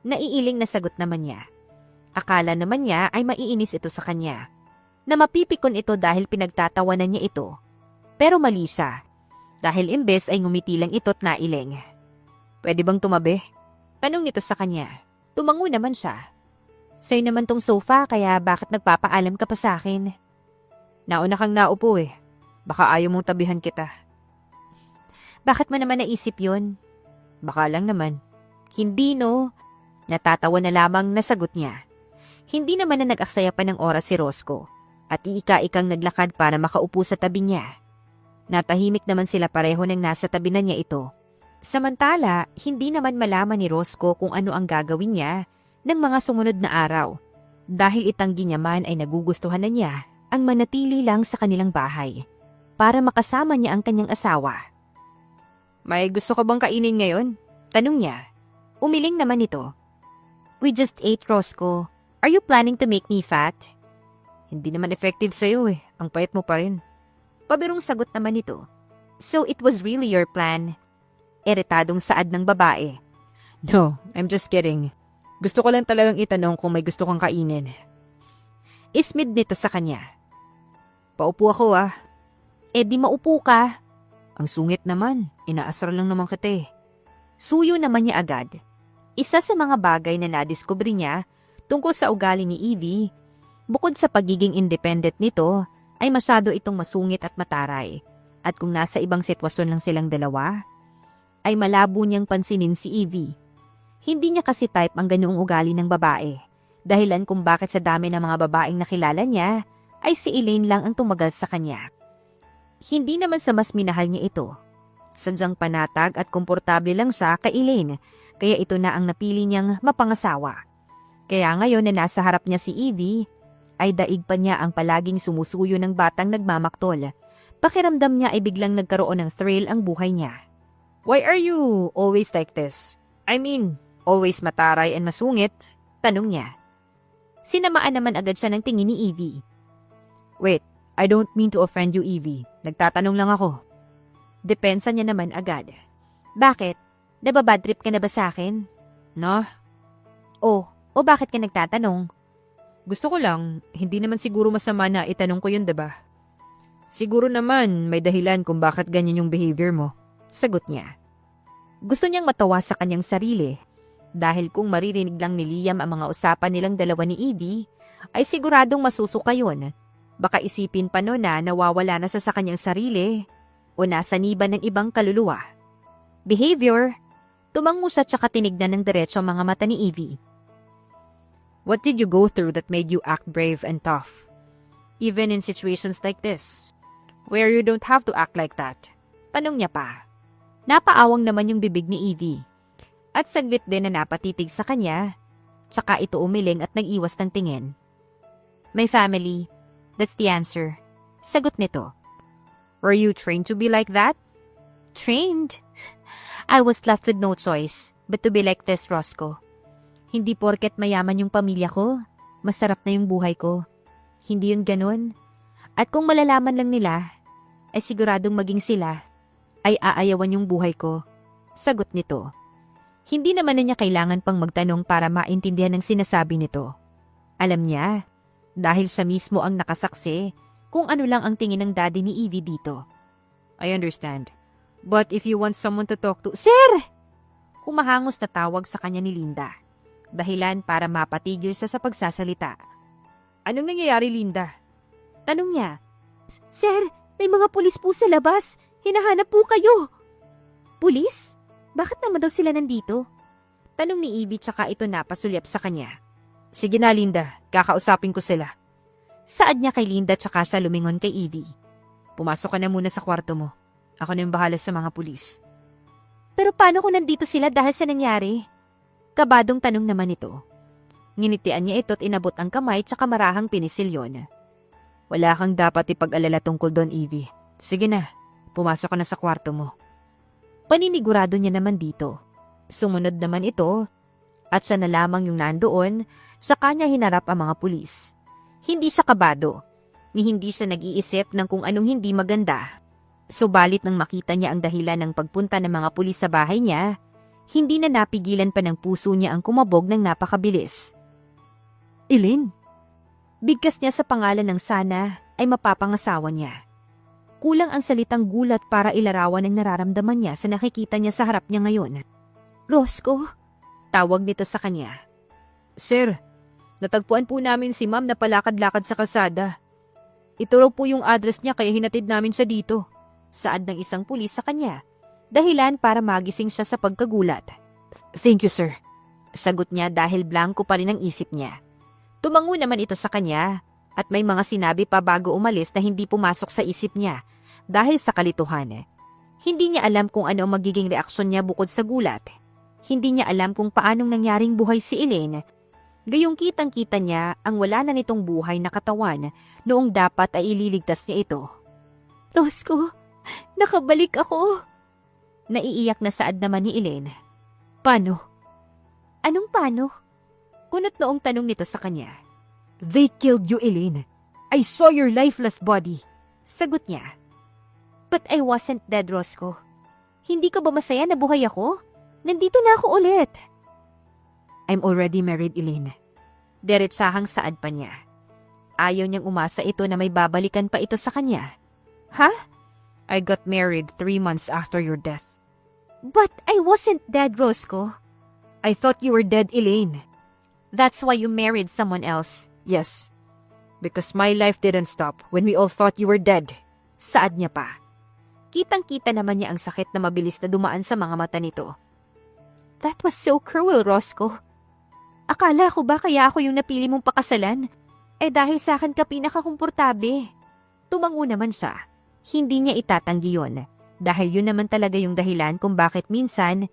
Naiiling na sagot naman niya. Akala naman niya ay maiinis ito sa kanya. Na mapipikon ito dahil pinagtatawanan niya ito. Pero mali siya. Dahil imbes ay ngumiti lang ito't nailing. Pwede bang tumabi? Tanong nito sa kanya. Tumango naman siya. Sa'yo naman tong sofa kaya bakit nagpapaalam ka pa sa akin? Nauna kang naupo eh. Baka ayaw mong tabihan kita. Bakit mo naman naisip yun? Baka lang naman. Hindi no. Natatawa na lamang nasagot niya. Hindi naman na nag-aksaya pa ng oras si Roscoe at iika-ikang naglakad para makaupo sa tabi niya. Natahimik naman sila pareho nang nasa tabi na niya ito. Samantala, hindi naman malaman ni Roscoe kung ano ang gagawin niya ng mga sumunod na araw dahil itanggi niya man ay nagugustuhan na niya ang manatili lang sa kanilang bahay para makasama niya ang kanyang asawa. May gusto ka bang kainin ngayon? Tanong niya. Umiling naman ito. We just ate, Roscoe. Are you planning to make me fat? Hindi naman effective sa'yo eh. Ang payat mo pa rin. Pabirong sagot naman ito. So it was really your plan? Eritadong saad ng babae. No, I'm just kidding. Gusto ko lang talagang itanong kung may gusto kang kainin. Ismid nito sa kanya. Paupo ako ah. Di maupo ka. Ang sungit naman. Inaasar lang naman kita eh. Suyo naman niya agad. Isa sa mga bagay na nadiskubre niya tungkol sa ugali ni Evie, bukod sa pagiging independent nito, ay masyado itong masungit at mataray. At kung nasa ibang sitwasyon lang silang dalawa, ay malabo niyang pansinin si Evie. Hindi niya kasi type ang ganoong ugali ng babae. Dahilan kung bakit sa dami ng mga babaeng nakilala niya, ay si Elaine lang ang tumagal sa kanya. Hindi naman sa mas minahal niya ito. Sadyang panatag at komportable lang siya kay Elaine, kaya ito na ang napili niyang mapangasawa. Kaya ngayon na nasa harap niya si Evie, ay daig pa niya ang palaging sumusuyo ng batang nagmamaktol. Pakiramdam niya ay biglang nagkaroon ng thrill ang buhay niya. Why are you always like this? I mean, always mataray and masungit? Tanong niya. Sinamaan naman agad siya ng tingin ni Evie. Wait, I don't mean to offend you, Evie. Nagtatanong lang ako. Depensa niya naman agad. Bakit? Nababad trip ka na ba sa akin? No? O bakit ka nagtatanong? Gusto ko lang, hindi naman siguro masama na itanong ko yun, diba? Siguro naman may dahilan kung bakit ganyan yung behavior mo. Sagot niya. Gusto niyang matawa sa kanyang sarili dahil kung maririnig lang ni Liam ang mga usapan nilang dalawa ni Edie, ay siguradong masusuka yun. Baka isipin pa no na nawawala na siya sa kanyang sarili o nasa niba ng ibang kaluluwa. Behavior. Tumango siya tsaka tinignan ng diretso ang mga mata ni Evie. What did you go through that made you act brave and tough? Even in situations like this, where you don't have to act like that. Tanong niya pa. Napaawang naman yung bibig ni Evie. At saglit din na napatitig sa kanya, tsaka ito umiling at nag-iwas ng tingin. My family, that's the answer. Sagot nito. Were you trained to be like that? Trained? I was left with no choice but to be like this, Roscoe. Hindi porket mayaman yung pamilya ko, masarap na yung buhay ko. Hindi yun ganun. At kung malalaman lang nila, ay siguradong maging sila ay aayawan yung buhay ko. Sagot nito. Hindi naman na niya kailangan pang magtanong para maintindihan ang sinasabi nito. Alam niya, dahil siya mismo ang nakasaksi kung ano lang ang tingin ng daddy ni Evie dito. I understand. But if you want someone to talk to... Sir! Kumahangos na tawag sa kanya ni Linda. Dahilan para mapatigil siya sa pagsasalita. Anong nangyayari, Linda? Tanong niya. Sir, may mga pulis po sa labas. Hinahanap po kayo. Pulis? Bakit naman daw sila nandito? Tanong ni Evie tsaka ito napasulyap sa kanya. Sige na, Linda. Kakausapin ko sila. Saad niya kay Linda tsaka siya lumingon kay Evie. Pumasok ka na muna sa kwarto mo. Ako na yung bahala sa mga pulis. Pero paano kung nandito sila dahil sa nangyari? Kabadong tanong naman ito. Nginitian niya ito at inabot ang kamay tsaka marahang pinisilyon. Wala kang dapat ipag-alala tungkol doon, Evie. Sige na, pumasok ka na sa kwarto mo. Paninigurado niya naman dito. Sumunod naman ito at siya na lamang yung nandoon sa kanya hinarap ang mga pulis. Hindi siya kabado, ni hindi siya nag-iisip ng kung anong hindi maganda. Subalit nang makita niya ang dahilan ng pagpunta ng mga pulis sa bahay niya, hindi na napigilan pa ng puso niya ang kumabog ng napakabilis. Ilin. Bigkas niya sa pangalan ng sana ay mapapangasawa niya. Kulang ang salitang gulat para ilarawan ang nararamdaman niya sa nakikita niya sa harap niya ngayon. Roscoe? Tawag nito sa kanya. Sir, natagpuan po namin si ma'am na palakad-lakad sa kalsada. Ito raw po yung address niya kaya hinatid namin siya dito. Saad ng isang pulis sa kanya. Dahilan para magising siya sa pagkagulat. Thank you, sir. Sagot niya dahil blanko pa rin ang isip niya. Tumango naman ito sa kanya at may mga sinabi pa bago umalis na hindi pumasok sa isip niya dahil sa kalituhan. Hindi niya alam kung ano ang magiging reaksyon niya bukod sa gulat. Hindi niya alam kung paanong nangyaring buhay si Elaine. Gayong kitang-kita niya ang wala na nitong buhay na katawan noong dapat ay ililigtas niya ito. Roscoe, nakabalik ako. Naiiyak na saad naman ni Elaine. Paano? Anong paano? Kunot noong tanong nito sa kanya. They killed you, Elaine. I saw your lifeless body. Sagot niya. But I wasn't dead, Roscoe. Hindi ka ba masaya na buhay ako? Nandito na ako ulit. I'm already married, Elaine. Diretsahang saad pa niya. Ayaw niyang umasa ito na may babalikan pa ito sa kanya. Ha? I got married 3 months after your death. But I wasn't dead, Roscoe. I thought you were dead, Elaine. That's why you married someone else. Yes. Because my life didn't stop when we all thought you were dead. Saad niya pa. Kitang-kita naman niya ang sakit na mabilis na dumaan sa mga mata nito. That was so cruel, Roscoe. Akala ko ba kaya ako yung napili mong pakasalan? Eh dahil sa akin ka pinakakomportable. Tumango naman siya. Hindi niya itatanggi yun. Dahil yun naman talaga yung dahilan kung bakit minsan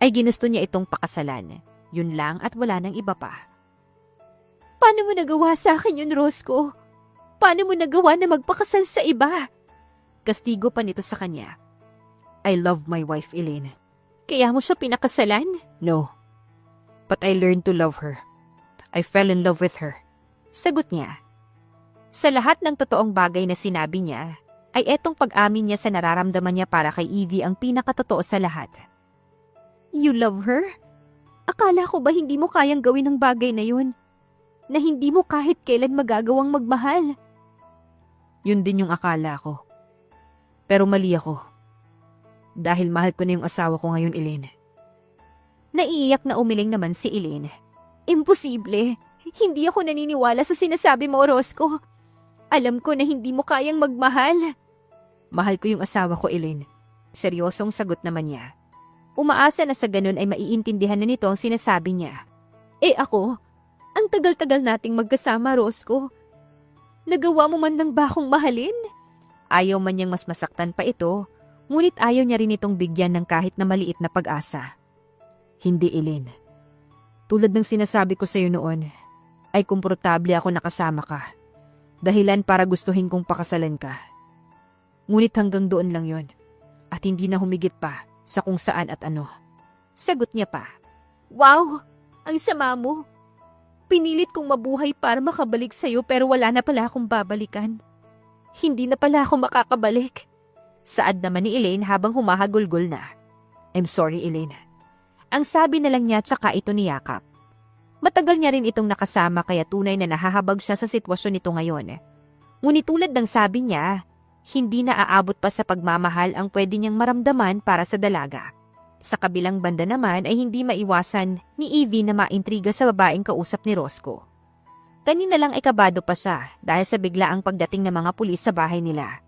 ay ginusto niya itong pakasalan. Yun lang at wala nang iba pa. Paano mo nagawa sa akin yun, Roscoe? Paano mo nagawa na magpakasal sa iba? Kastigo pa nito sa kanya. I love my wife, Elaine. Kaya mo siya pinakasalan? No. But I learned to love her. I fell in love with her. Sagot niya. Sa lahat ng totoong bagay na sinabi niya, ay etong pag-amin niya sa nararamdaman niya para kay Evie ang pinakatotoo sa lahat. You love her? Akala ko ba hindi mo kayang gawin ang bagay na yun? Na hindi mo kahit kailan magagawang magmahal? Yun din yung akala ko. Pero mali ako. Dahil mahal ko na yung asawa ko ngayon, Elaine. Naiiyak na umiling naman si Elaine. Imposible. Hindi ako naniniwala sa sinasabi mo, Roscoe. Alam ko na hindi mo kayang magmahal. Mahal ko yung asawa ko, Elaine. Seryosong sagot naman niya. Umaasa na sa ganun ay maiintindihan na nito ang sinasabi niya. Ako, ang tagal-tagal nating magkasama, Roscoe. Nagawa mo man lang ba akong mahalin? Ayaw man niyang mas masaktan pa ito, ngunit ayaw niya rin itong bigyan ng kahit na maliit na pag-asa. Hindi, Elaine. Tulad ng sinasabi ko sa iyo noon, ay komportable ako nakasama ka. Dahilan para gustuhin kong pakasalan ka. Ngunit hanggang doon lang yon, at hindi na humigit pa sa kung saan at ano. Sagot niya pa. Wow! Ang sama mo! Pinilit kong mabuhay para makabalik sa'yo pero wala na pala akong babalikan. Hindi na pala ako makakabalik. Saad naman ni Elaine habang humahagulgol na. I'm sorry, Elaine. Ang sabi na lang niya tsaka ito niyakap. Matagal niya rin itong nakasama kaya tunay na nahahabag siya sa sitwasyon nito ngayon. Ngunit tulad ng sabi niya, hindi na aabot pa sa pagmamahal ang pwede niyang maramdaman para sa dalaga. Sa kabilang banda naman ay hindi maiwasan ni Evie na maintriga sa babaeng kausap ni Roscoe. Kanina lang ay kabado pa siya dahil sa biglaang pagdating ng mga pulis sa bahay nila.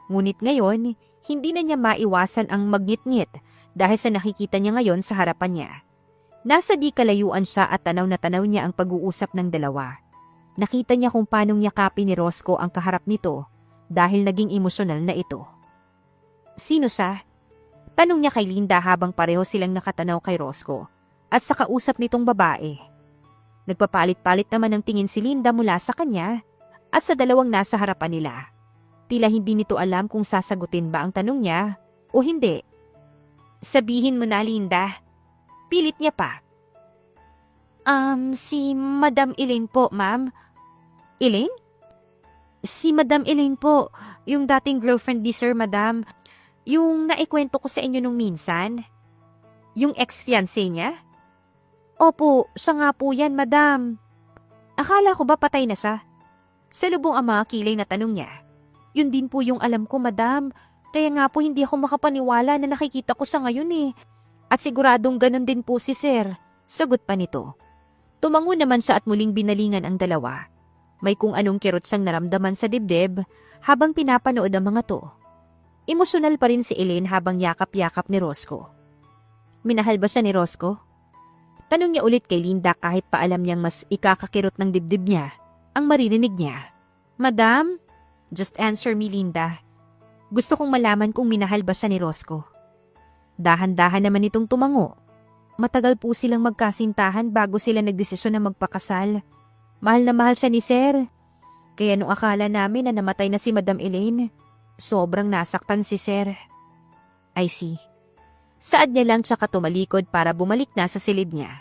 Ngunit ngayon, hindi na niya maiwasan ang magngit-ngit dahil sa nakikita niya ngayon sa harapan niya. Nasa di kalayuan siya at tanaw na tanaw niya ang pag-uusap ng dalawa. Nakita niya kung paanong yakapin ni Roscoe ang kaharap nito dahil naging emosyonal na ito. Sino siya? Tanong niya kay Linda habang pareho silang nakatanaw kay Roscoe at sa kausap nitong babae. Nagpapalit-palit naman ng tingin si Linda mula sa kanya at sa dalawang nasa harapan nila. Tila hindi nito alam kung sasagutin ba ang tanong niya o hindi. Sabihin mo na, Linda. Pilit niya pa. Si Madam Elaine po, ma'am. Elaine? Si Madam Elaine po, yung dating girlfriend ni Sir, Madam. Yung naikwento ko sa inyo nung minsan? Yung ex-fiancé niya? Opo, siya nga po yan, Madam. Akala ko ba patay na siya? Sa lubong ang mga kilay na tanong niya. Yun din po yung alam ko, Madam. Kaya nga po hindi ako makapaniwala na nakikita ko siya ngayon eh. At siguradong ganun din po si Sir. Sagot pa nito. Tumango naman siya at muling binalingan ang dalawa. May kung anong kirot siyang naramdaman sa dibdib habang pinapanood ang mga to. Emosyonal pa rin si Elaine habang yakap-yakap ni Roscoe. Minahal ba siya ni Roscoe? Tanong niya ulit kay Linda kahit pa alam niyang mas ikakakirot ng dibdib niya ang maririnig niya. Madam, just answer me, Linda. Gusto kong malaman kung minahal ba siya ni Roscoe. Dahan-dahan naman itong tumango. Matagal po silang magkasintahan bago sila nagdesisyon na magpakasal. Mahal na mahal siya ni Sir. Kaya nung akala namin na namatay na si Madam Elaine, sobrang nasaktan si Sir. I see. Saad niya lang tsaka tumalikod para bumalik na sa silid niya.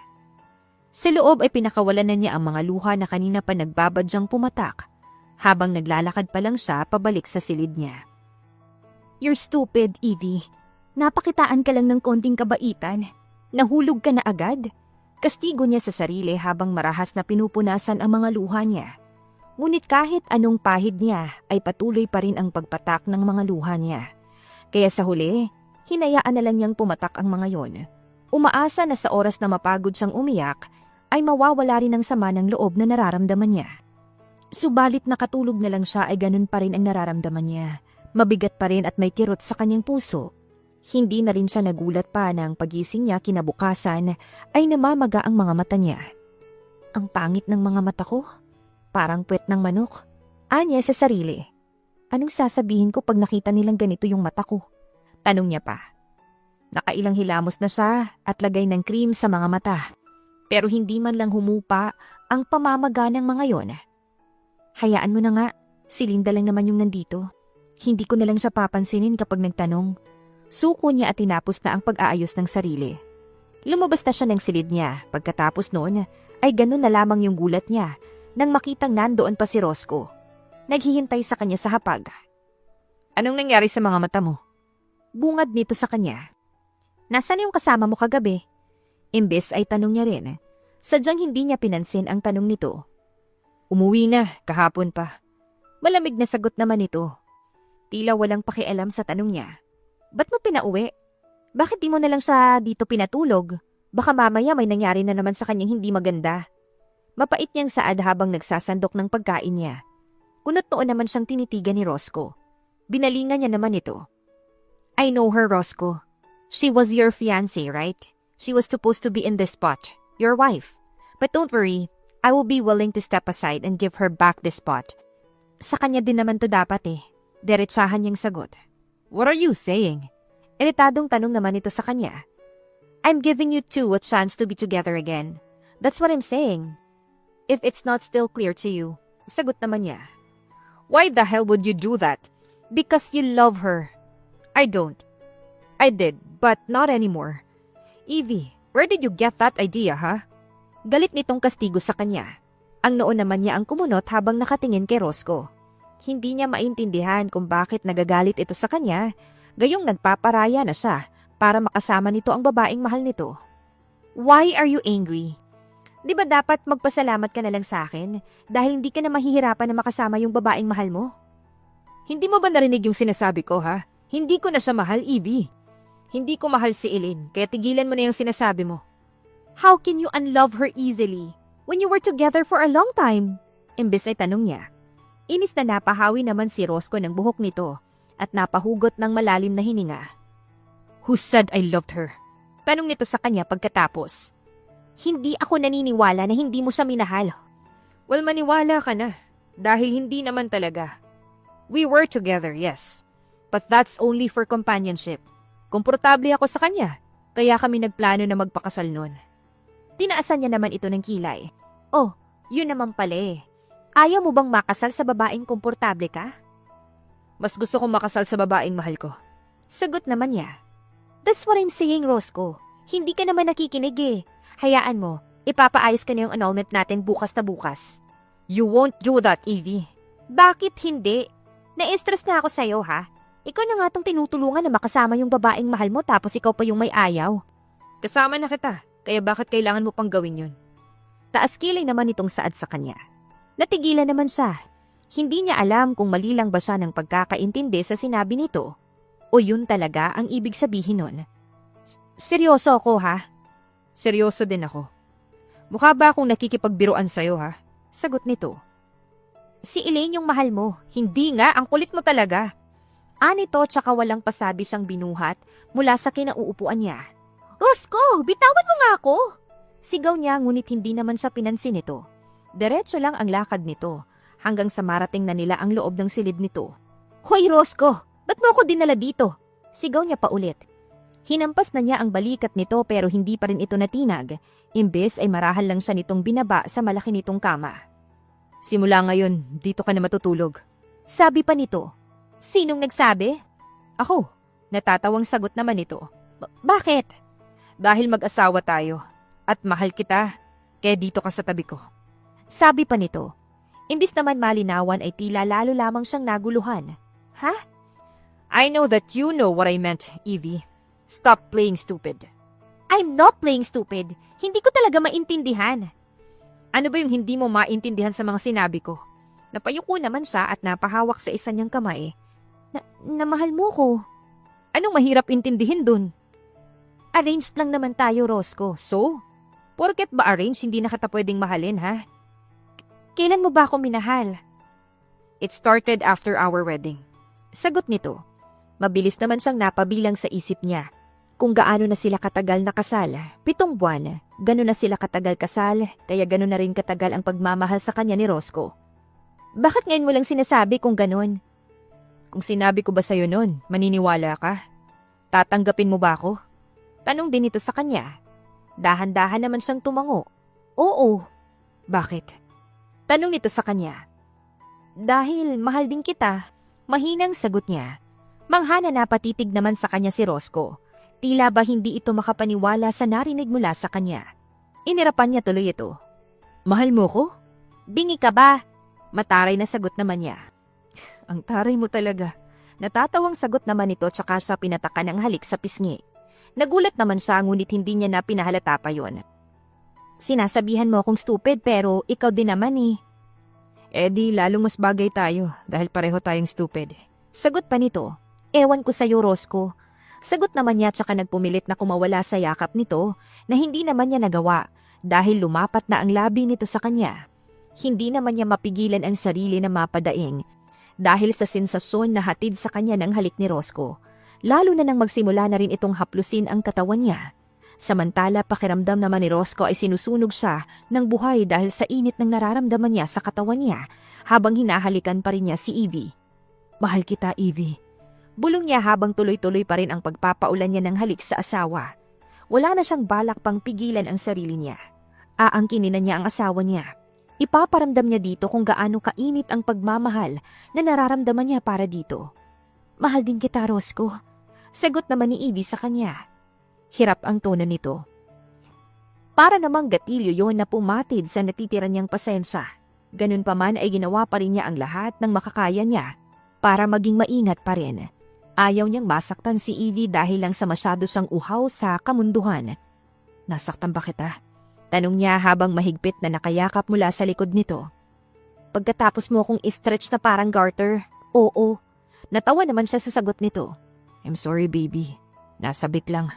Sa loob ay pinakawalan na niya ang mga luha na kanina pa nagbabadyang pumatak habang naglalakad pa lang siya pabalik sa silid niya. You're stupid, Evie. Napakitaan ka lang ng konting kabaitan. Nahulog ka na agad. Kastigo niya sa sarili habang marahas na pinupunasan ang mga luha niya. Ngunit kahit anong pahid niya ay patuloy pa rin ang pagpatak ng mga luha niya. Kaya sa huli, hinayaan na lang niyang pumatak ang mga yon. Umaasa na sa oras na mapagod siyang umiyak, ay mawawala rin ang sama ng loob na nararamdaman niya. Subalit nakatulog na lang siya ay ganun pa rin ang nararamdaman niya. Mabigat pa rin at may kirot sa kanyang puso. Hindi na rin siya nagulat pa na ang pagising niya kinabukasan ay namamaga ang mga mata niya. Ang pangit ng mga mata ko. Parang puwet ng manok. Anya sa sarili. Anong sasabihin ko pag nakita nilang ganito yung mata ko? Tanong niya pa. Nakailang hilamos na siya at lagay ng cream sa mga mata. Pero hindi man lang humupa ang pamamaga ng mga yon. Hayaan mo na nga, si Linda lang naman yung nandito. Hindi ko na lang siya papansinin kapag nagtanong. Suko niya at tinapos na ang pag-aayos ng sarili. Lumabas na siya ng silid niya. Pagkatapos noon, ay ganun na lamang yung gulat niya nang makitang nandoon pa si Roscoe. Naghihintay sa kanya sa hapag. Anong nangyari sa mga mata mo? Bungad nito sa kanya. Nasaan yung kasama mo kagabi? Imbes ay tanong niya rin. Sadyang hindi niya pinansin ang tanong nito. Umuwi na, kahapon pa. Malamig na sagot naman ito. Tila walang pakialam sa tanong niya. Ba't mo pinauwi? Bakit di mo na lang siya dito pinatulog? Baka mamaya may nangyari na naman sa kanyang hindi maganda. Mapait niyang saad habang nagsasandok ng pagkain niya. Kunot noon naman siyang tinitigan ni Roscoe. Binalingan niya naman ito. I know her, Roscoe. She was your fiancé, right? She was supposed to be in this spot. Your wife. But don't worry, I will be willing to step aside and give her back this spot. Sa kanya din naman to dapat eh. Diretsahan niyang sagot. What are you saying? Iritadong tanong naman ito sa kanya. I'm giving you two a chance to be together again. That's what I'm saying. If it's not still clear to you, sagot naman niya. Why the hell would you do that? Because you love her. I don't. I did, but not anymore. Evie, where did you get that idea, huh? Galit nitong kastigo sa kanya. Ang noon naman niya ang kumunot habang nakatingin kay Roscoe. Hindi niya maintindihan kung bakit nagagalit ito sa kanya, gayong nagpaparaya na siya para makasama nito ang babaeng mahal nito. Why are you angry? Di ba dapat magpasalamat ka na lang sa akin dahil hindi ka na mahihirapan na makasama yung babaeng mahal mo? Hindi mo ba narinig yung sinasabi ko, ha? Hindi ko na siya mahal, Evie. Hindi ko mahal si Eileen, kaya tigilan mo na yung sinasabi mo. How can you unlove her easily when you were together for a long time? Imbes ay tanong niya. Inis na napahawi naman si Roscoe ng buhok nito at napahugot ng malalim na hininga. Who said I loved her? Tanong nito sa kanya pagkatapos. Hindi ako naniniwala na hindi mo siya minahal. Well, maniwala ka na dahil hindi naman talaga. We were together, yes. But that's only for companionship. Komportable ako sa kanya, kaya kami nagplano na magpakasal noon. Tinaasan niya naman ito ng kilay. Oh, yun naman pala eh. Ayaw mo bang makasal sa babaeng komportable ka? Mas gusto kong makasal sa babaeng mahal ko. Sagot naman niya. That's what I'm saying, Roscoe. Hindi ka naman nakikinig eh. Hayaan mo, ipapaayos ka na yung annulment natin bukas na bukas. You won't do that, Evie. Bakit hindi? Na-stress na ako sa'yo, ha? Ikaw na nga tong tinutulungan na makasama yung babaeng mahal mo tapos ikaw pa yung may ayaw. Kasama na kita, kaya bakit kailangan mo pang gawin yun? Taas kilay naman itong saad sa kanya. Natigilan naman siya. Hindi niya alam kung mali lang ba siya ng pagkakaintindi sa sinabi nito o yun talaga ang ibig sabihin nun. Seryoso ako, ha? Seryoso din ako. Mukha ba akong nakikipagbiruan sa'yo, ha? Sagot nito. Si Elaine yung mahal mo. Hindi nga, ang kulit mo talaga. Anito tsaka walang pasabi siyang binuhat mula sa kinauupuan niya. Roscoe, bitawan mo nga ako! Sigaw niya ngunit hindi naman siya pinansin nito. Diretso lang ang lakad nito hanggang sa marating na nila ang loob ng silid nito. Hoy Roscoe, ba't mo ako dinala dito? Sigaw niya pa ulit. Hinampas na niya ang balikat nito pero hindi pa rin ito natinag. Imbes ay marahal lang siya nitong binaba sa malaki nitong kama. Simula ngayon, dito ka na matutulog. Sabi pa nito. Sinong nagsabi? Ako. Natatawang sagot naman ito. Bakit? Dahil mag-asawa tayo. At mahal kita, kaya dito ka sa tabi ko. Sabi pa nito. Imbis naman malinawan ay tila lalo lamang siyang naguluhan. Ha? I know that you know what I meant, Evie. Stop playing stupid. I'm not playing stupid. Hindi ko talaga maintindihan. Ano ba yung hindi mo maintindihan sa mga sinabi ko? Napayuko naman siya at napahawak sa isa niyang kamay. Namahal mo ko. Anong mahirap intindihin dun? Arranged lang naman tayo, Roscoe. So? Porket ba arranged, hindi na kita pwedeng mahalin, ha? Kailan mo ba ako minahal? It started after our wedding. Sagot nito. Mabilis naman siyang napabilang sa isip niya. Kung gaano na sila katagal nakasal, 7 buwan, gano'n na sila katagal kasal, kaya gano'n na rin katagal ang pagmamahal sa kanya ni Roscoe. Bakit ngayon mo lang sinasabi kung gano'n? Kung sinabi ko ba sa'yo nun, maniniwala ka? Tatanggapin mo ba ako? Tanong din ito sa kanya. Dahan-dahan naman siyang tumango. Oo. Bakit? Tanong nito sa kanya. Dahil mahal din kita, mahinang sagot niya. Manghana na patitig naman sa kanya si Roscoe. Tila ba hindi ito makapaniwala sa narinig mula sa kanya. Inirapan niya tuloy ito. Mahal mo ko? Bingi ka ba? Mataray na sagot naman niya. Ang taray mo talaga. Natatawang sagot naman ito tsaka siya pinatakan ng halik sa pisngi. Nagulat naman siya ngunit hindi niya na pinahalata pa yon. Sinasabihan mo akong stupid pero ikaw din naman eh. Di lalong mas bagay tayo dahil pareho tayong stupid. Sagot pa nito, ewan ko sa'yo, Roscoe. Sagot naman niya tsaka nagpumilit na kumawala sa yakap nito na hindi naman niya nagawa dahil lumapat na ang labi nito sa kanya. Hindi naman niya mapigilan ang sarili na mapadaing dahil sa sensasyon na hatid sa kanya ng halik ni Roscoe. Lalo na nang magsimula na rin itong haplusin ang katawan niya. Samantala pakiramdam naman ni Roscoe ay sinusunog siya ng buhay dahil sa init ng nararamdaman niya sa katawan niya habang hinahalikan pa rin niya si Evie. Mahal kita, Evie. Bulong niya habang tuloy-tuloy pa rin ang pagpapaulan niya ng halik sa asawa. Wala na siyang balak pang pigilan ang sarili niya. Aangkinin na niya ang asawa niya. Ipaparamdam niya dito kung gaano kainit ang pagmamahal na nararamdaman niya para dito. Mahal din kita, Roscoe. Sagot naman ni Evie sa kanya. Hirap ang tono nito. Para namang gatilyo yon na pumatid sa natitira niyang pasensya. Ganun pa man ay ginawa pa rin niya ang lahat ng makakaya niya para maging maingat pa rin. Ayaw niyang masaktan si Evie dahil lang sa masyado siyang uhaw sa kamunduhan. Nasaktan ba kita? Tanong niya habang mahigpit na nakayakap mula sa likod nito. Pagkatapos mo akong stretch na parang garter, oo. Natawa naman siya sa sagot nito. I'm sorry, baby. Nasabik lang.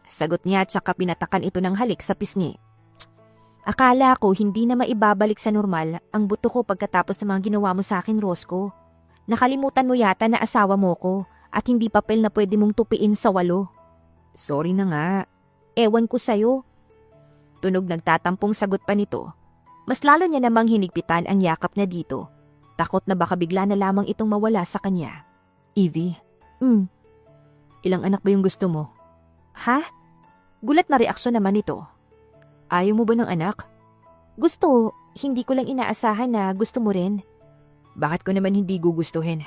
Sagot niya tsaka pinatakan ito ng halik sa pisngi. Akala ko hindi na maibabalik sa normal ang buto ko pagkatapos ng mga ginawa mo sa akin, Roscoe. Nakalimutan mo yata na asawa mo ko at hindi papel na pwede mong tupiin sa 8. Sorry na nga. Ewan ko sa'yo. Tunog nagtatampong sagot pa nito. Mas lalo niya namang hinigpitan ang yakap na dito. Takot na baka bigla na lamang itong mawala sa kanya. Evie? Ilang anak ba yung gusto mo? Ha? Gulat na reaksyon naman ito. Ayaw mo ba ng anak? Gusto, hindi ko lang inaasahan na gusto mo rin. Bakit ko naman hindi gugustuhin?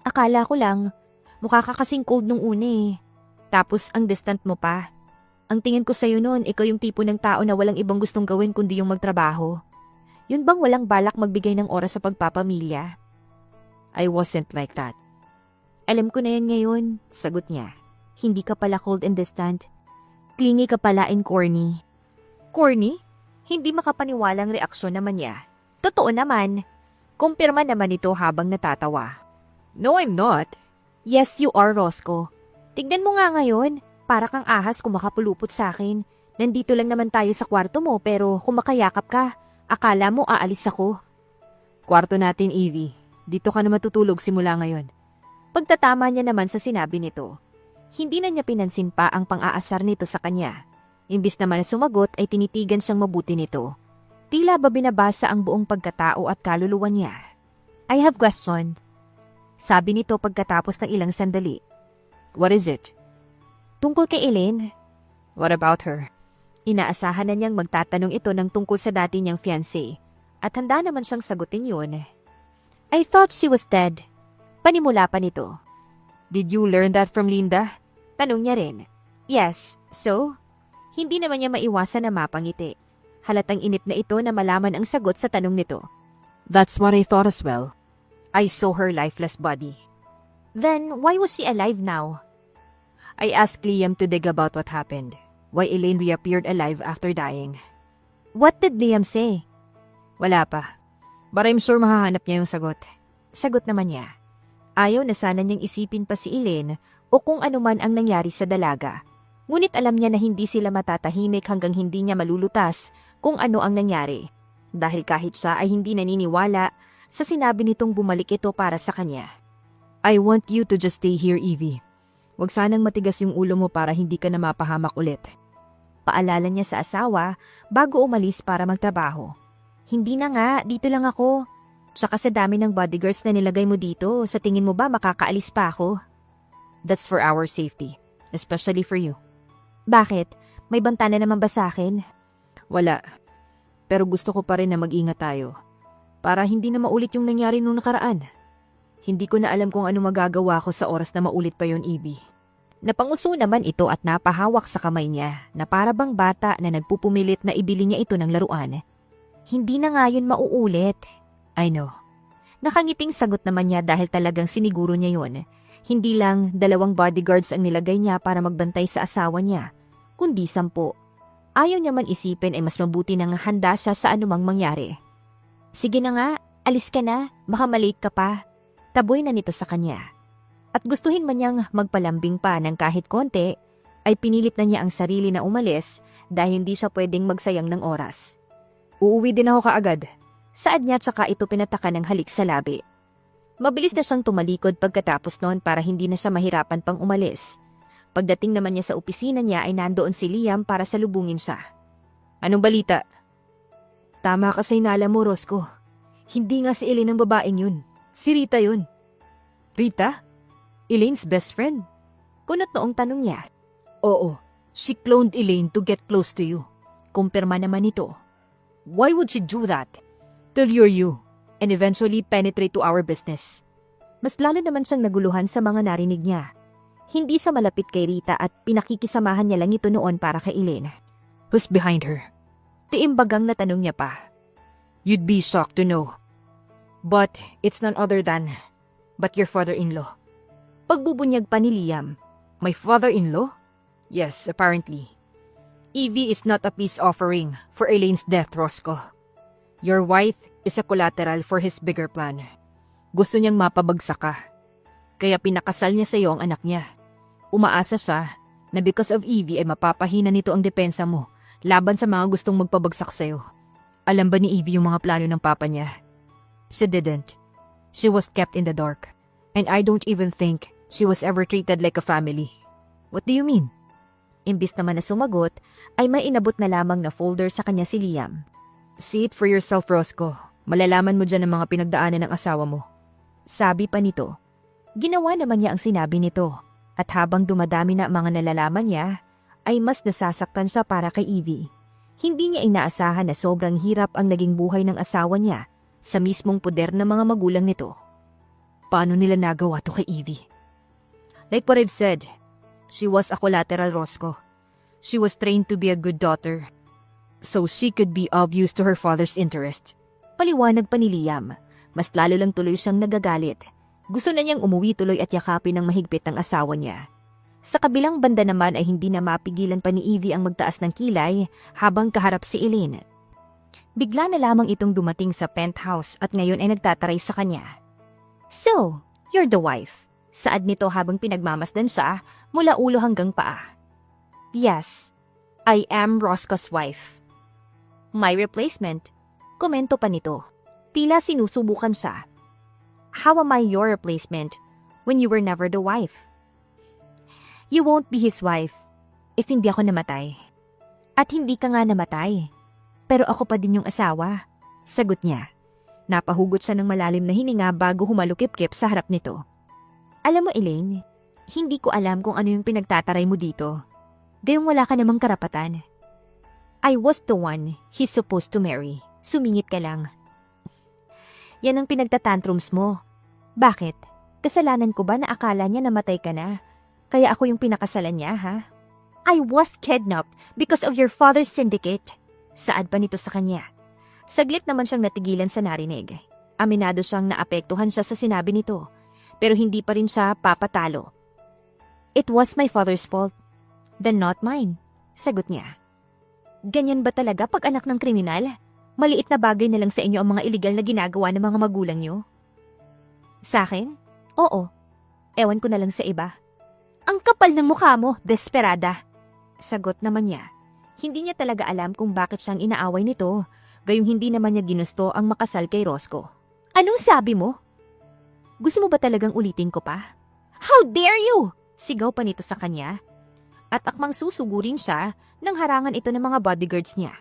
Akala ko lang, mukha ka kasing cold nung una eh. Tapos ang distant mo pa. Ang tingin ko sa'yo noon, ikaw yung tipo ng tao na walang ibang gustong gawin kundi yung magtrabaho. Yun bang walang balak magbigay ng oras sa pagpapamilya? I wasn't like that. Alam ko na yan ngayon, sagot niya. Hindi ka pala cold and distant. Clingy ka pala and corny. Corny? Hindi makapaniwalang reaksyon naman niya. Totoo naman. Kumpirma naman ito habang natatawa. No, I'm not. Yes, you are, Roscoe. Tignan mo nga ngayon. Para kang ahas kung makapulupot sa akin. Nandito lang naman tayo sa kwarto mo pero kung makayakap ka, akala mo aalis ako. Kwarto natin, Evie. Dito ka na matutulog simula ngayon. Pagtatama niya naman sa sinabi nito. Hindi na niya pinansin pa ang pang-aasar nito sa kanya. Imbis naman na sumagot ay tinitigan siyang mabuti nito. Tila ba binabasa ang buong pagkatao at kaluluwa niya. I have question. Sabi nito pagkatapos ng ilang sandali. What is it? Tungkol kay Elaine. What about her? Inaasahan na niyang magtatanong ito ng tungkol sa dati niyang fiancé. At handa naman siyang sagutin yun. I thought she was dead. Panimula pa nito. Did you learn that from Linda? Tanong niya rin. Yes, so? Hindi naman niya maiwasan na mapangiti. Halatang inip na ito na malaman ang sagot sa tanong nito. That's what I thought as well. I saw her lifeless body. Then, why was she alive now? I asked Liam to dig about what happened. Why Elaine reappeared alive after dying. What did Liam say? Wala pa. But I'm sure mahahanap niya yung sagot. Sagot naman niya. Ayaw na sana niyang isipin pa si Elaine o kung ano man ang nangyari sa dalaga. Ngunit alam niya na hindi sila matatahimik hanggang hindi niya malulutas kung ano ang nangyari. Dahil kahit siya ay hindi naniniwala sa sinabi nitong bumalik ito para sa kanya. I want you to just stay here, Evie. Huwag sanang matigas yung ulo mo para hindi ka na mapahamak ulit. Paalala niya sa asawa bago umalis para magtrabaho. Hindi na nga, dito lang ako. Tsaka sa dami ng bodyguards na nilagay mo dito, sa tingin mo ba makakaalis pa ako? That's for our safety, especially for you. Bakit? May banta na naman ba sa akin? Wala. Pero gusto ko pa rin na mag-ingat tayo. Para hindi na maulit yung nangyari nung nakaraan. Hindi ko na alam kung ano magagawa ko sa oras na maulit pa yon, Evie. Napanguso naman ito at napahawak sa kamay niya na para bang bata na nagpupumilit na ibili niya ito ng laruan. Hindi na nga yun mauulit. I know. Nakangiting sagot naman niya dahil talagang siniguro niya yon. Hindi lang 2 bodyguards ang nilagay niya para magbantay sa asawa niya, kundi 10. Ayaw niya man isipin ay mas mabuti nang handa siya sa anumang mangyari. Sige na nga, Alis ka na, baka malate ka pa. Taboy na nito sa kanya. At gustuhin man niyang magpalambing pa ng kahit konti, ay pinilit na niya ang sarili na umalis dahil hindi siya pwedeng magsayang ng oras. Uuwi din ako kaagad. Saad niya tsaka ito pinataka ng halik sa labi. Mabilis na siyang tumalikod pagkatapos noon para hindi na siya mahirapan pang umalis. Pagdating naman niya sa opisina niya ay nandoon si Liam para salubungin siya. Anong balita? Tama ka sa inala mo, Roscoe. Hindi nga si Elaine ang babaeng yun. Si Rita yun. Rita? Elaine's best friend? Kunot noong tanong niya. Oo, she cloned Elaine to get close to you. Kumpirma naman ito. Why would she do that? To lure you and eventually penetrate to our business. Mas lalo naman siyang naguluhan sa mga narinig niya. Hindi siya malapit kay Rita at pinakikisamahan niya lang ito noon para kay Elaine. Who's behind her? Tiimbagang na tanong niya pa. You'd be shocked to know. But it's none other than your father-in-law. Pagbubunyag pa ni Liam. My father-in-law? Yes, apparently. Evie is not a peace offering for Elaine's death, Roscoe. Your wife is a collateral for his bigger plan. Gusto niyang mapabagsak ka. Kaya pinakasal niya sa iyo ang anak niya. Umaasa siya na because of Evie ay mapapahina nito ang depensa mo laban sa mga gustong magpabagsak sa iyo. Alam ba ni Evie yung mga plano ng papa niya? She didn't. She was kept in the dark. And I don't even think she was ever treated like a family. What do you mean? Imbis naman na sumagot, ay may inabot na lamang na folder sa kanya si Liam. See it for yourself, Roscoe. Malalaman mo dyan ang mga pinagdaanan ng asawa mo. Sabi pa nito. Ginawa naman niya ang sinabi nito. At habang dumadami na ang mga nalalaman niya, ay mas nasasaktan siya para kay Evie. Hindi niya inaasahan na sobrang hirap ang naging buhay ng asawa niya sa mismong poder ng mga magulang nito. Paano nila nagawa to kay Evie? Like what I've said, she was a collateral, Roscoe. She was trained to be a good daughter, so she could be of use to her father's interest. Paliwanag pa ni Liam. Mas lalo lang tuloy siyang nagagalit. Gusto na niyang umuwi tuloy at yakapin ng mahigpit ang asawa niya. Sa kabilang banda naman ay hindi na mapigilan pa ni Evie ang magtaas ng kilay habang kaharap si Elaine. Bigla na lamang itong dumating sa penthouse at ngayon ay nagtataray sa kanya. So, you're the wife. Saad nito habang pinagmamasdan siya mula ulo hanggang paa. Yes, I am Roscoe's wife. My replacement. Komento pa nito. Tila sinusubukan siya. How am I your replacement when you were never the wife? You won't be his wife if hindi ako namatay. At hindi ka nga namatay. Pero ako pa din yung asawa. Sagot niya. Napahugot siya ng malalim na hininga bago humalukip-kip sa harap nito. Alam mo, Elaine, hindi ko alam kung ano yung pinagtataray mo dito. Gayong wala ka namang karapatan. I was the one he's supposed to marry. Sumingit ka lang. Yan ang pinagtatantrums mo. Bakit? Kasalanan ko ba na akala niya namatay ka na? Kaya ako yung pinakasalan niya, ha? I was kidnapped because of your father's syndicate. Saad pa nito sa kanya. Saglit naman siyang natigilan sa narinig. Aminado siyang naapektuhan siya sa sinabi nito. Pero hindi pa rin siya papatalo. It was my father's fault. Then not mine. Sagot niya. Ganyan ba talaga pag anak ng kriminal? Maliit na bagay na lang sa inyo ang mga iligal na ginagawa ng mga magulang niyo? Sa akin? Oo. Ewan ko na lang sa iba. Ang kapal ng mukha mo, desperada. Sagot naman niya. Hindi niya talaga alam kung bakit siyang inaaway nito, gayong hindi naman niya ginusto ang makasal kay Roscoe. Anong sabi mo? Gusto mo ba talagang ulitin ko pa? How dare you! Sigaw pa nito sa kanya. At akmang susugurin siya nang harangan ito ng mga bodyguards niya.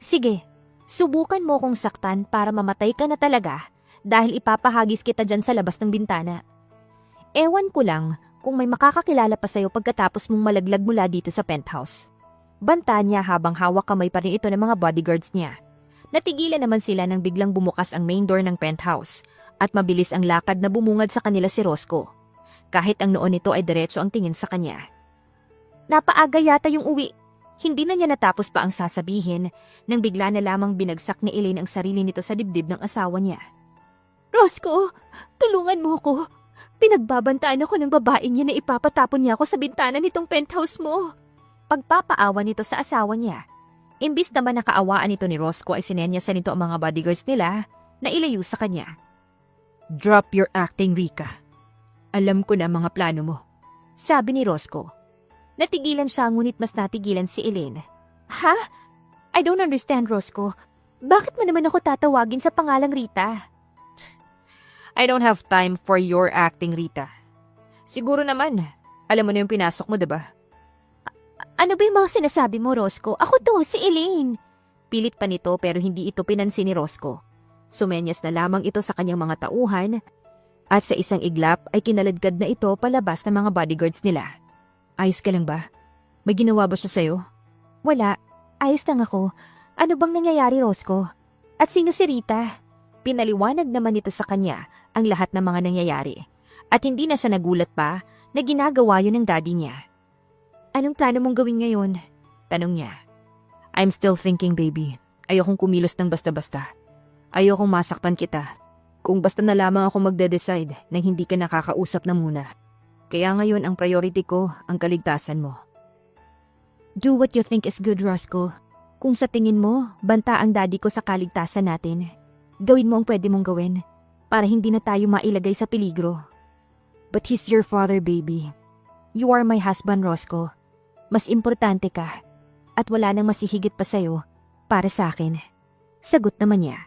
Sige, subukan mo kong saktan para mamatay ka na talaga dahil ipapahagis kita dyan sa labas ng bintana. Ewan ko lang kung may makakakilala pa sa'yo pagkatapos mong malaglag mula dito sa penthouse. Banta niya habang hawak kamay pa rin ito ng mga bodyguards niya. Natigilan naman sila nang biglang bumukas ang main door ng penthouse at mabilis ang lakad na bumungad sa kanila si Roscoe. Kahit ang noon nito ay diretso ang tingin sa kanya. Napaaga yata yung uwi. Hindi na niya natapos pa ang sasabihin nang bigla na lamang binagsak ni Elaine ang sarili nito sa dibdib ng asawa niya. Roscoe, tulungan mo ko. Pinagbabantaan ako ng babae niya na ipapatapon niya ako sa bintana nitong penthouse mo. Pagpapaawa nito sa asawa niya. Imbis naman nakaawaan nito ni Roscoe ay sinenyasan nito ang mga bodyguards nila na ilayo sa kanya. "Drop your acting, Rika. Alam ko na mga plano mo," sabi ni Roscoe. Natigilan siya ngunit mas natigilan si Elaine. "Ha? I don't understand, Roscoe. Bakit mo naman ako tatawagin sa pangalang Rita?" "I don't have time for your acting, Rita. Siguro naman, alam mo na yung pinasok mo, diba?" Ano ba yung mga sinasabi mo, Roscoe? Ako to, si Elaine." Pilit pa nito pero hindi ito pinansin ni Roscoe. Sumenyas na lamang ito sa kanyang mga tauhan at sa isang iglap ay kinaladkad na ito palabas ng mga bodyguards nila. "Ayos ka lang ba? May ginawa ba siya sa'yo?" "Wala. Ayos lang ako. Ano bang nangyayari, Roscoe? At sino si Rita?" Pinaliwanag naman nito sa kanya ang lahat ng mga nangyayari. At hindi na siya nagulat pa na ginagawa yun ng daddy niya. "Anong plano mong gawin ngayon?" tanong niya. "I'm still thinking, baby. Ayokong kumilos ng basta-basta. Ayokong masaktan kita. Kung basta na lamang ako magde-decide na hindi ka nakakausap na muna. Kaya ngayon ang priority ko ang kaligtasan mo." "Do what you think is good, Roscoe. Kung sa tingin mo, banta ang daddy ko sa kaligtasan natin, gawin mo ang pwede mong gawin para hindi na tayo mailagay sa peligro." "But he's your father, baby. You are my husband, Roscoe. Mas importante ka at wala nang masihigit pa sa'yo para sa akin." Sagot naman niya.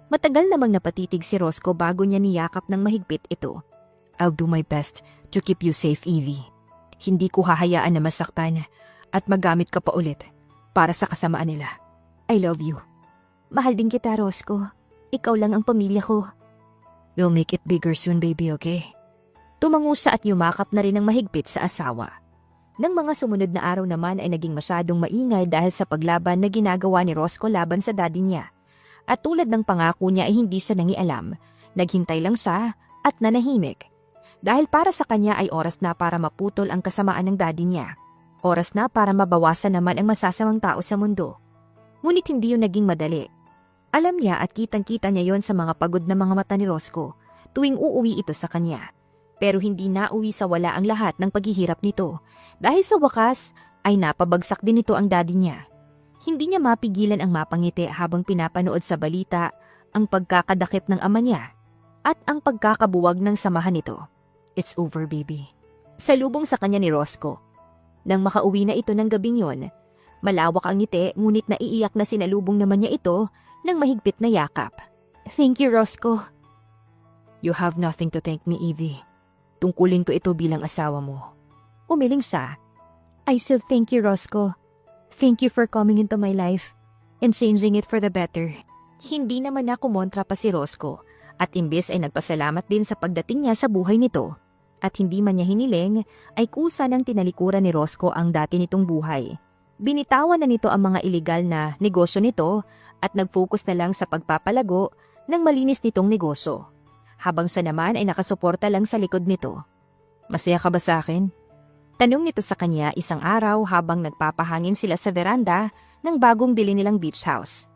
Matagal namang napatitig si Roscoe bago niya niyakap ng mahigpit ito. "I'll do my best to keep you safe, Evie. Hindi ko hahayaan na masaktan at magamit ka pa ulit para sa kasamaan nila. I love you." "Mahal din kita, Roscoe. Ikaw lang ang pamilya ko." "We'll make it bigger soon, baby, okay?" Tumango siya at yumakap na rin ng mahigpit sa asawa. Nang mga sumunod na araw naman ay naging masyadong maingay dahil sa paglaban na ginagawa ni Roscoe laban sa daddy niya. At tulad ng pangako niya ay hindi siya nangialam. Naghintay lang siya at nanahimik. Dahil para sa kanya ay oras na para maputol ang kasamaan ng daddy niya. Oras na para mabawasan naman ang masasamang tao sa mundo. Ngunit hindi yun naging madali. Alam niya at kitang-kita niya yon sa mga pagod na mga mata ni Roscoe tuwing uuwi ito sa kanya. Pero hindi nauwi sa wala ang lahat ng paghihirap nito. Dahil sa wakas ay napabagsak din ito ang daddy niya. Hindi niya mapigilan ang mapangiti habang pinapanood sa balita ang pagkakadakip ng ama niya at ang pagkakabuwag ng samahan nito. "It's over, baby." Salubong sa kanya ni Roscoe. Nang makauwi na ito ng gabing yon, malawak ang ngiti ngunit naiiyak na sinalubong naman niya ito ng mahigpit na yakap. "Thank you, Roscoe." "You have nothing to thank me, Evie. Tungkulin ko ito bilang asawa mo." Umiling siya. "I still thank you, Roscoe. Thank you for coming into my life and changing it for the better." Hindi naman na kumontra pa si Roscoe at imbes ay nagpasalamat din sa pagdating niya sa buhay nito. At hindi man niya hiniling ay kusa ng tinalikuran ni Roscoe ang dati nitong buhay. Binitawan na nito ang mga iligal na negosyo nito at nag-focus na lang sa pagpapalago ng malinis nitong negosyo. Habang siya naman ay nakasuporta lang sa likod nito. "Masaya ka ba sa akin?" tanong nito sa kanya isang araw habang nagpapahangin sila sa veranda ng bagong bili nilang beach house.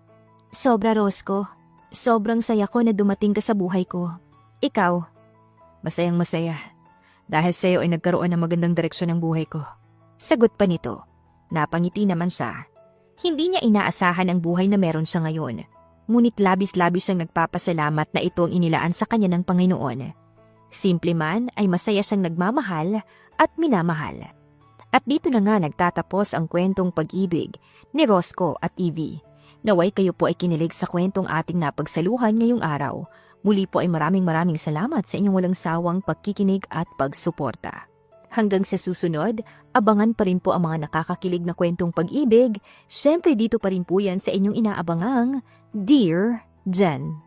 "Sobra, Roscoe. Sobrang saya ko na dumating ka sa buhay ko. Ikaw?" "Masayang masaya. Dahil sa'yo ay nagkaroon ng magandang direksyon ng buhay ko." Sagot pa nito. Napangiti naman siya. Hindi niya inaasahan ang buhay na meron siya ngayon. Ngunit labis-labis siyang nagpapasalamat na ito ang inilaan sa kanya ng Panginoon. Simple man ay masaya siyang nagmamahal at minamahal. At dito na nga nagtatapos ang kwentong pag-ibig ni Roscoe at Evie. Naway kayo po ay kinilig sa kwentong ating napagsaluhan ngayong araw. Muli po ay maraming salamat sa inyong walang sawang pagkikinig at pagsuporta. Hanggang sa susunod, abangan pa rin po ang mga nakakakilig na kwentong pag-ibig. Siyempre dito pa rin po yan sa inyong inaabangang Dear Jen.